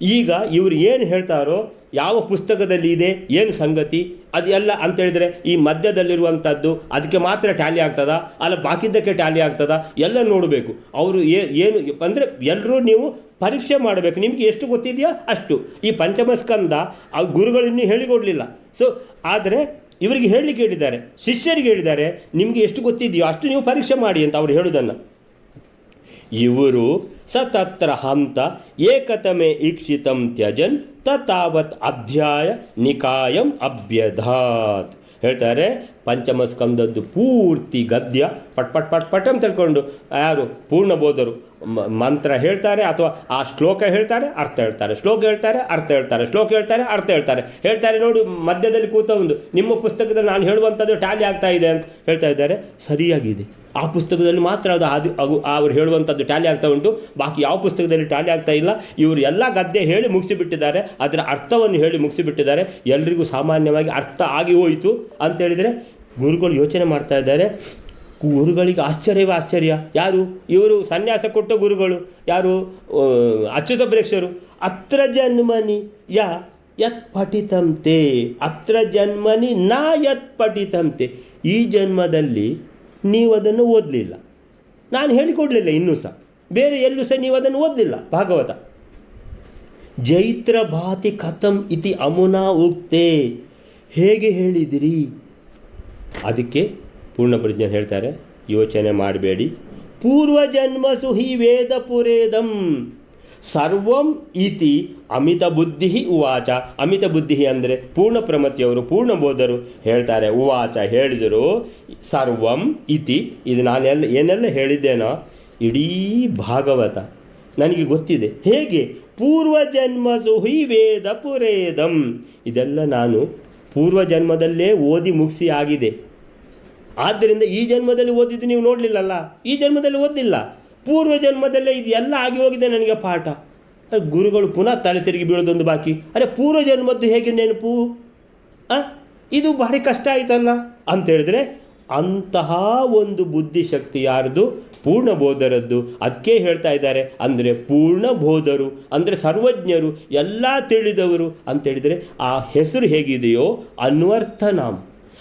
ಈಗ ಇವರು ಏನು ಹೇಳ್ತಾರೋ, ಯಾವ ಪುಸ್ತಕದಲ್ಲಿ ಇದೆ, ಏನು ಸಂಗತಿ ಅದೆಲ್ಲ ಅಂತೇಳಿದರೆ ಈ ಮಧ್ಯದಲ್ಲಿರುವಂಥದ್ದು ಅದಕ್ಕೆ ಮಾತ್ರ ಟ್ಯಾಲಿ ಆಗ್ತದ, ಅಲ್ಲ ಬಾಕಿದ್ದಕ್ಕೆ ಟ್ಯಾಲಿ ಆಗ್ತದ, ಎಲ್ಲ ನೋಡಬೇಕು. ಅವರು ಏನು ಅಂದರೆ ಎಲ್ಲರೂ ನೀವು ಪರೀಕ್ಷೆ ಮಾಡಬೇಕು, ನಿಮಗೆ ಎಷ್ಟು ಗೊತ್ತಿದೆಯಾ ಅಷ್ಟು. ಈ ಪಂಚಮಸ್ಕಂದ ಆ ಗುರುಗಳಿನ್ನೂ ಹೇಳಿಕೊಡಲಿಲ್ಲ. ಸೊ ಆದರೆ ಇವರಿಗೆ ಹೇಳಲಿಕ್ಕೆ ಹೇಳಿದ್ದಾರೆ, ಶಿಷ್ಯರಿಗೆ ಹೇಳಿದ್ದಾರೆ, ನಿಮಗೆ ಎಷ್ಟು ಗೊತ್ತಿದೆಯೋ ಅಷ್ಟು ನೀವು ಪರೀಕ್ಷೆ ಮಾಡಿ ಅಂತ ಅವರು ಹೇಳುವುದನ್ನು. ಇವರು ಸ ತತ್ರ ಹಂತ ಏಕತಮೇ ಈಕ್ಷಿತಂ ತ್ಯಜನ್ ತಾವತ್ ಅಧ್ಯಾಯ ನಿಕಾಯಂ ಅಭ್ಯಧಾತ್. ಹೇಳ್ತಾರೆ ಪಂಚಮಸ್ಕಂದದ್ದು ಪೂರ್ತಿ ಗದ್ಯ ಪಟ್ ಪಟ್ ಪಟ್ ಪಟ್ ಅಂತ ತಿಳ್ಕೊಂಡು ಯಾರು ಪೂರ್ಣಬೋಧರು ಮಂತ್ರ ಹೇಳ್ತಾರೆ ಅಥವಾ ಆ ಶ್ಲೋಕ ಹೇಳ್ತಾರೆ, ಅರ್ಥ ಹೇಳ್ತಾರೆ, ಶ್ಲೋಕ ಹೇಳ್ತಾರೆ, ಅರ್ಥ ಹೇಳ್ತಾರೆ, ಶ್ಲೋಕ ಹೇಳ್ತಾರೆ, ಅರ್ಥ ಹೇಳ್ತಾರೆ ನೋಡಿ ಮಧ್ಯದಲ್ಲಿ ಕೂತ ಒಂದು ನಿಮ್ಮ ಪುಸ್ತಕದಲ್ಲಿ ನಾನು ಹೇಳುವಂಥದ್ದು ಟ್ಯಾಲಿ ಆಗ್ತಾ ಇದೆ ಅಂತ ಹೇಳ್ತಾ ಇದ್ದಾರೆ. ಸರಿಯಾಗಿದೆ, ಆ ಪುಸ್ತಕದಲ್ಲಿ ಮಾತ್ರ ಅದು ಅವ್ರು ಹೇಳುವಂಥದ್ದು ಟ್ಯಾಲಿ ಆಗ್ತಾ ಉಂಟು, ಬಾಕಿ ಯಾವ ಪುಸ್ತಕದಲ್ಲಿ ಟ್ಯಾಲಿ ಆಗ್ತಾ ಇಲ್ಲ. ಇವರು ಎಲ್ಲ ಗದ್ಯ ಹೇಳಿ ಮುಗಿಸಿಬಿಟ್ಟಿದ್ದಾರೆ, ಅದರ ಅರ್ಥವನ್ನು ಹೇಳಿ ಮುಗಿಸಿಬಿಟ್ಟಿದ್ದಾರೆ, ಎಲ್ರಿಗೂ ಸಾಮಾನ್ಯವಾಗಿ ಅರ್ಥ ಆಗಿ ಹೋಯಿತು ಅಂತೇಳಿದರೆ ಗುರುಗಳು ಯೋಚನೆ ಮಾಡ್ತಾ ಇದ್ದಾರೆ. ಗುರುಗಳಿಗೆ ಆಶ್ಚರ್ಯವೇ ಆಶ್ಚರ್ಯ. ಯಾರು ಇವರು? ಸನ್ಯಾಸ ಕೊಟ್ಟ ಗುರುಗಳು ಯಾರು? ಅಚ್ಯುತ ಪ್ರೇಕ್ಷರು. ಅತ್ರ ಜನ್ಮನಿ ಯತ್ ಪಠಿತಂತೆ, ಅತ್ರ ಜನ್ಮನಿ ನಾ ಯತ್ ಪಠಿತಂತೆ. ಈ ಜನ್ಮದಲ್ಲಿ ನೀವು ಅದನ್ನು ಓದಲಿಲ್ಲ, ನಾನು ಹೇಳಿಕೊಡಲಿಲ್ಲ, ಇನ್ನೂ ಸಹ ಬೇರೆ ಎಲ್ಲೂ ಸಹ ನೀವು ಅದನ್ನು ಓದಲಿಲ್ಲ. ಭಾಗವತ ಜೈತ್ರ ಭಾತಿ ಕಥಂ ಇತಿ ಅಮುನಾ ಉಕ್ತೆ, ಹೇಗೆ ಹೇಳಿದಿರಿ? ಅದಕ್ಕೆ ಪೂರ್ಣಪ್ರಜ್ಞ ಹೇಳ್ತಾರೆ, ಯೋಚನೆ ಮಾಡಬೇಡಿ. ಪೂರ್ವಜನ್ಮಸು ಹಿ ವೇದ ಪುರೇದಂ ಸರ್ವಂ ಇತಿ ಅಮಿತ ಬುದ್ಧಿ ಉವಾಚ. ಅಮಿತ ಬುದ್ಧಿ ಅಂದರೆ ಪೂರ್ಣ ಪ್ರಮತಿಯವರು ಪೂರ್ಣಬೋಧರು ಹೇಳ್ತಾರೆ, ಉವಾಚ ಹೇಳಿದರು, ಸರ್ವಂ ಇತಿ, ಇದು ನಾನೆಲ್ಲ ಏನೆಲ್ಲ ಹೇಳಿದ್ದೇನೋ ಇಡೀ ಭಾಗವತ ನನಗೆ ಗೊತ್ತಿದೆ. ಹೇಗೆ? ಪೂರ್ವಜನ್ಮಸು ಹಿ ವೇದ ಪುರೇದಂ, ಇದೆಲ್ಲ ನಾನು ಪೂರ್ವಜನ್ಮದಲ್ಲೇ ಓದಿ ಮುಗಿಸಿ ಆಗಿದೆ. ಆದ್ದರಿಂದ ಈ ಜನ್ಮದಲ್ಲಿ ಓದಿದ್ದು ನೀವು ನೋಡಲಿಲ್ಲಲ್ಲ, ಈ ಜನ್ಮದಲ್ಲಿ ಓದಿಲ್ಲ, ಪೂರ್ವ ಜನ್ಮದಲ್ಲೇ ಇದು ಎಲ್ಲ ಆಗಿ ಹೋಗಿದೆ ನನಗೆ ಪಾಠ. ಗುರುಗಳು ಪುನಃ ತಲೆ ತಿರುಗಿ ಬೀಳೋದೊಂದು ಬಾಕಿ. ಅರೆ ಪೂರ್ವ ಜನ್ಮದ್ದು ಹೇಗೆ ನೆನಪು? ಇದು ಭಾರಿ ಕಷ್ಟ ಆಯ್ತಲ್ಲ ಅಂತೇಳಿದ್ರೆ, ಅಂತಹ ಒಂದು ಬುದ್ಧಿಶಕ್ತಿ ಯಾರ್ದು? ಪೂರ್ಣಬೋಧರದ್ದು. ಅದಕ್ಕೆ ಹೇಳ್ತಾ ಇದ್ದಾರೆ, ಅಂದರೆ ಪೂರ್ಣಬೋಧರು ಅಂದರೆ ಸರ್ವಜ್ಞರು, ಎಲ್ಲ ತಿಳಿದವರು ಅಂತೇಳಿದರೆ ಆ ಹೆಸರು ಹೇಗಿದೆಯೋ ಅನ್ವರ್ಥನಾಮ,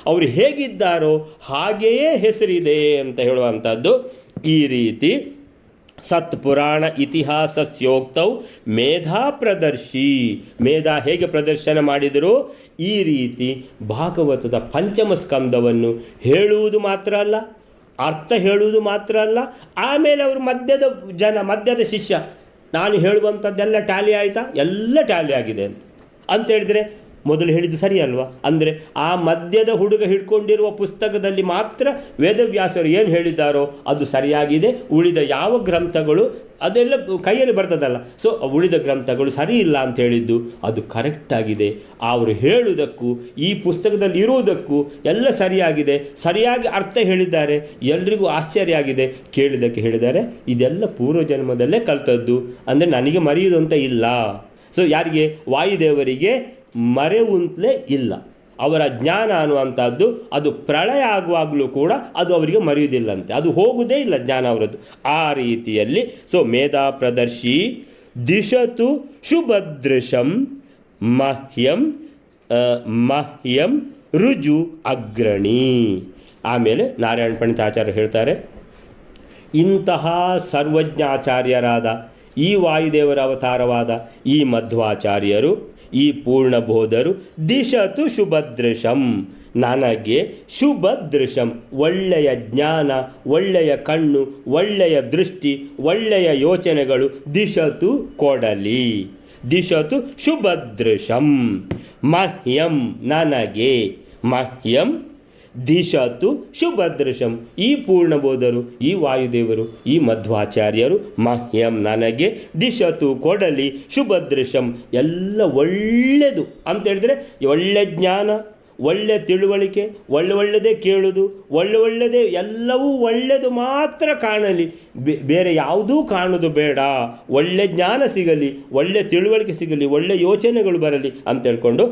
ಅವರು ಹೇಗಿದ್ದಾರೋ ಹಾಗೆಯೇ ಹೆಸರಿದೆ ಅಂತ ಹೇಳುವಂಥದ್ದು. ಈ ರೀತಿ ಸತ್ಪುರಾಣ ಇತಿಹಾಸಸ್ಯೋಕ್ತೌ ಮೇಧಾ ಪ್ರದರ್ಶಿ, ಮೇಧಾ ಹೇಗೆ ಪ್ರದರ್ಶನ ಮಾಡಿದರು? ಈ ರೀತಿ ಭಾಗವತದ ಪಂಚಮ ಸ್ಕಂದವನ್ನು ಹೇಳುವುದು ಮಾತ್ರ ಅಲ್ಲ, ಅರ್ಥ ಹೇಳುವುದು ಮಾತ್ರ ಅಲ್ಲ, ಆಮೇಲೆ ಅವರು ಮಧ್ಯದ ಶಿಷ್ಯ, ನಾನು ಹೇಳುವಂಥದ್ದೆಲ್ಲ ಟ್ಯಾಲಿ ಆಯಿತಾ? ಎಲ್ಲ ಟ್ಯಾಲಿ ಆಗಿದೆ ಅಂತೇಳಿದರೆ ಮೊದಲು ಹೇಳಿದ್ದು ಸರಿ ಅಲ್ವಾ? ಅಂದರೆ ಆ ಮಧ್ಯದ ಹುಡುಗ ಹಿಡ್ಕೊಂಡಿರುವ ಪುಸ್ತಕದಲ್ಲಿ ಮಾತ್ರ ವೇದವ್ಯಾಸರು ಏನು ಹೇಳಿದ್ದಾರೋ ಅದು ಸರಿಯಾಗಿದೆ, ಉಳಿದ ಯಾವ ಗ್ರಂಥಗಳು ಅದೆಲ್ಲ ಕೈಯಲ್ಲಿ ಬರ್ತದಲ್ಲ, ಸೊ ಉಳಿದ ಗ್ರಂಥಗಳು ಸರಿ ಇಲ್ಲ ಅಂತ ಹೇಳಿದ್ದು ಅದು ಕರೆಕ್ಟಾಗಿದೆ. ಅವರು ಹೇಳುವುದಕ್ಕೂ ಈ ಪುಸ್ತಕದಲ್ಲಿ ಇರುವುದಕ್ಕೂ ಎಲ್ಲ ಸರಿಯಾಗಿದೆ, ಸರಿಯಾಗಿ ಅರ್ಥ ಹೇಳಿದ್ದಾರೆ, ಎಲ್ರಿಗೂ ಆಶ್ಚರ್ಯ ಆಗಿದೆ. ಕೇಳಿದ್ದಕ್ಕೆ ಹೇಳಿದ್ದಾರೆ, ಇದೆಲ್ಲ ಪೂರ್ವಜನ್ಮದಲ್ಲೇ ಕಲ್ತದ್ದು, ಅಂದರೆ ನನಗೆ ಮರೆಯುವುದು ಅಂತ ಇಲ್ಲ. ಸೊ ಯಾರಿಗೆ? ವಾಯುದೇವರಿಗೆ ಮರೆಯುವಂತಲೇ ಇಲ್ಲ. ಅವರ ಜ್ಞಾನ ಅನ್ನುವಂಥದ್ದು ಅದು ಪ್ರಳಯ ಆಗುವಾಗಲೂ ಕೂಡ ಅದು ಅವರಿಗೆ ಮರೆಯುವುದಿಲ್ಲಂತೆ, ಅದು ಹೋಗುವುದೇ ಇಲ್ಲ ಜ್ಞಾನ ಅವರದ್ದು. ಆ ರೀತಿಯಲ್ಲಿ ಸೊ ಮೇಧಾ ಪ್ರದರ್ಶಿ ದಿಶತು ಶುಭದೃಶಂ ಮಹ್ಯಂ ಮಹ್ಯಂ ರುಜು ಅಗ್ರಣಿ. ಆಮೇಲೆ ನಾರಾಯಣ ಪಂಡಿತಾಚಾರ್ಯ ಹೇಳ್ತಾರೆ, ಇಂತಹ ಸರ್ವಜ್ಞಾಚಾರ್ಯರಾದ ಈ ವಾಯುದೇವರ ಅವತಾರವಾದ ಈ ಮಧ್ವಾಚಾರ್ಯರು, ಈ ಪೂರ್ಣಬೋಧರು ದಿಶತು ಶುಭದೃಶಂ, ನನಗೆ ಶುಭದೃಶಂ ಒಳ್ಳೆಯ ಜ್ಞಾನ, ಒಳ್ಳೆಯ ಕಣ್ಣು, ಒಳ್ಳೆಯ ದೃಷ್ಟಿ, ಒಳ್ಳೆಯ ಯೋಚನೆಗಳು ದಿಶತು ಕೊಡಲಿ. ದಿಶತು ಶುಭದೃಶಂ ಮಹ್ಯಂ ನನಗೆ, ಮಹ್ಯಂ ದಿಶತು ಶುಭದೃಶಂ. ಈ ಪೂರ್ಣಬೋಧರು, ಈ ವಾಯುದೇವರು, ಈ ಮಧ್ವಾಚಾರ್ಯರು ಮಹ್ಯಂ ನನಗೆ ದಿಶತು ಕೊಡಲಿ ಶುಭದೃಶಂ ಎಲ್ಲ ಒಳ್ಳೆಯದು ಅಂತ ಹೇಳಿದ್ರೆ ಒಳ್ಳೆ ಜ್ಞಾನ, ಒಳ್ಳೆ ತಿಳುವಳಿಕೆ, ಒಳ್ಳೆಯದೇ ಕೇಳುವುದು, ಒಳ್ಳೆಯದೇ ಎಲ್ಲವೂ ಒಳ್ಳೆಯದು ಮಾತ್ರ ಕಾಣಲಿ, ಬೇರೆ ಯಾವುದೂ ಕಾಣೋದು ಬೇಡ. ಒಳ್ಳೆ ಜ್ಞಾನ ಸಿಗಲಿ, ಒಳ್ಳೆ ತಿಳುವಳಿಕೆ ಸಿಗಲಿ, ಒಳ್ಳೆ ಯೋಚನೆಗಳು ಬರಲಿ ಅಂತ ಹೇಳ್ಕೊಂಡು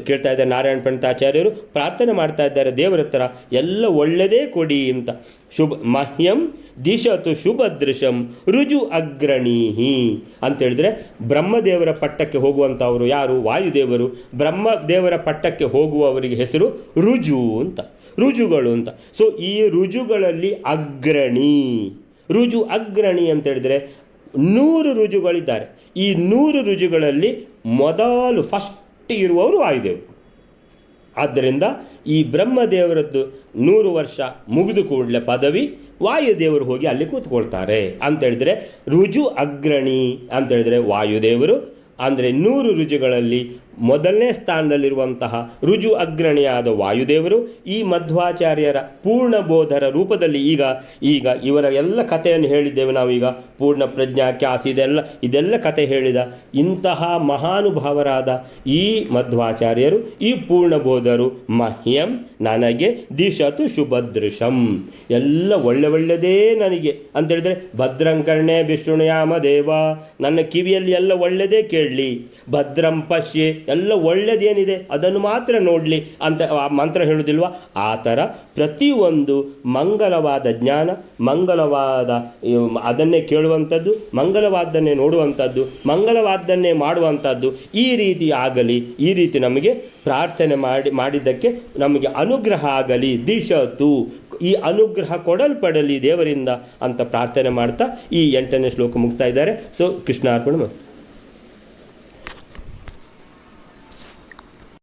ಕೇಳ್ತಾ ಇದ್ದಾರೆ. ನಾರಾಯಣ ಪಂಡಿತಾಚಾರ್ಯರು ಪ್ರಾರ್ಥನೆ ಮಾಡ್ತಾ ಇದ್ದಾರೆ ದೇವರ ಹತ್ರ, ಎಲ್ಲ ಒಳ್ಳೆಯದೇ ಕೊಡಿ ಅಂತ. ಮಹ್ಯಂ ದಿಶತು ಶುಭದೃಶಂ ರುಜು ಅಗ್ರಣೀಹಿ ಅಂತೇಳಿದ್ರೆ ಬ್ರಹ್ಮದೇವರ ಪಟ್ಟಕ್ಕೆ ಹೋಗುವಂಥವರು ಯಾರು? ವಾಯುದೇವರು. ಬ್ರಹ್ಮದೇವರ ಪಟ್ಟಕ್ಕೆ ಹೋಗುವವರಿಗೆ ಹೆಸರು ರುಜು ಅಂತ, ರುಜುಗಳು ಅಂತ. ಸೊ ಈ ರುಜುಗಳಲ್ಲಿ ರುಜು ಅಗ್ರಣಿ ಅಂತ ಹೇಳಿದ್ರೆ 100 ರುಜುಗಳಿದ್ದಾರೆ. ಈ 100 ರುಜುಗಳಲ್ಲಿ ಮೊದಲು ಫಸ್ಟ್ ಇರುವವರು ವಾಯುದೇವರು. ಆದ್ದರಿಂದ ಈ ಬ್ರಹ್ಮದೇವರದ್ದು 100 ವರ್ಷ ಮುಗಿದು ಕೂಡಲೇ ಪದವಿ ವಾಯುದೇವರು ಹೋಗಿ ಅಲ್ಲಿ ಕೂತ್ಕೊಳ್ತಾರೆ ಅಂತೇಳಿದರೆ ರುಜು ಅಗ್ರಣಿ ಅಂತೇಳಿದರೆ ವಾಯುದೇವರು ಅಂದರೆ 100 ರುಜುಗಳಲ್ಲಿ ಮೊದಲನೇ ಸ್ಥಾನದಲ್ಲಿರುವಂತಹ ರುಜು ಅಗ್ರಣಿಯಾದ ವಾಯುದೇವರು ಈ ಮಧ್ವಾಚಾರ್ಯರ ಪೂರ್ಣಬೋಧರ ರೂಪದಲ್ಲಿ ಈಗ ಇವರ ಎಲ್ಲ ಕಥೆಯನ್ನು ಹೇಳಿದ್ದೇವೆ ನಾವೀಗ. ಪೂರ್ಣ ಪ್ರಜ್ಞಾ ಕ್ಯಾಸ್ ಇದೆಲ್ಲ ಕಥೆ ಹೇಳಿದ ಇಂತಹ ಮಹಾನುಭಾವರಾದ ಈ ಮಧ್ವಾಚಾರ್ಯರು, ಈ ಪೂರ್ಣಬೋಧರು ಮಹ್ಯಂ ನನಗೆ ದಿಶತು ಶುಭದೃಶಂ ಎಲ್ಲ ಒಳ್ಳೆಯದೇ ನನಗೆ ಅಂತೇಳಿದರೆ ಭದ್ರಂಕರ್ಣೆ ವಿಷ್ಣುಯಾಮ ದೇವ ನನ್ನ ಕಿವಿಯಲ್ಲಿ ಎಲ್ಲ ಒಳ್ಳೆಯದೇ ಕೇಳಲಿ, ಭದ್ರಂ ಪಶ್ಯೆ ಎಲ್ಲ ಒಳ್ಳೆಯದೇನಿದೆ ಅದನ್ನು ಮಾತ್ರ ನೋಡಲಿ ಅಂತ ಆ ಮಂತ್ರ ಹೇಳುವುದಿಲ್ವ? ಆ ಥರ ಪ್ರತಿಯೊಂದು ಮಂಗಲವಾದ ಜ್ಞಾನ, ಮಂಗಲವಾದ ಅದನ್ನೇ ಕೇಳುವಂಥದ್ದು, ಮಂಗಲವಾದನ್ನೇ ನೋಡುವಂಥದ್ದು, ಮಂಗಲವಾದನ್ನೇ ಮಾಡುವಂಥದ್ದು ಈ ರೀತಿ ಆಗಲಿ. ಈ ರೀತಿ ನಮಗೆ ಪ್ರಾರ್ಥನೆ ಮಾಡಿದ್ದಕ್ಕೆ ನಮಗೆ ಅನುಗ್ರಹ ಆಗಲಿ. ದಿಶತು ಈ ಅನುಗ್ರಹ ಕೊಡಲ್ಪಡಲಿ ದೇವರಿಂದ ಅಂತ ಪ್ರಾರ್ಥನೆ ಮಾಡ್ತಾ ಈ 8ನೇ ಶ್ಲೋಕ ಮುಗಿಸ್ತಾ ಇದ್ದಾರೆ. ಸೊ ಕೃಷ್ಣಾರ್ಪಣ.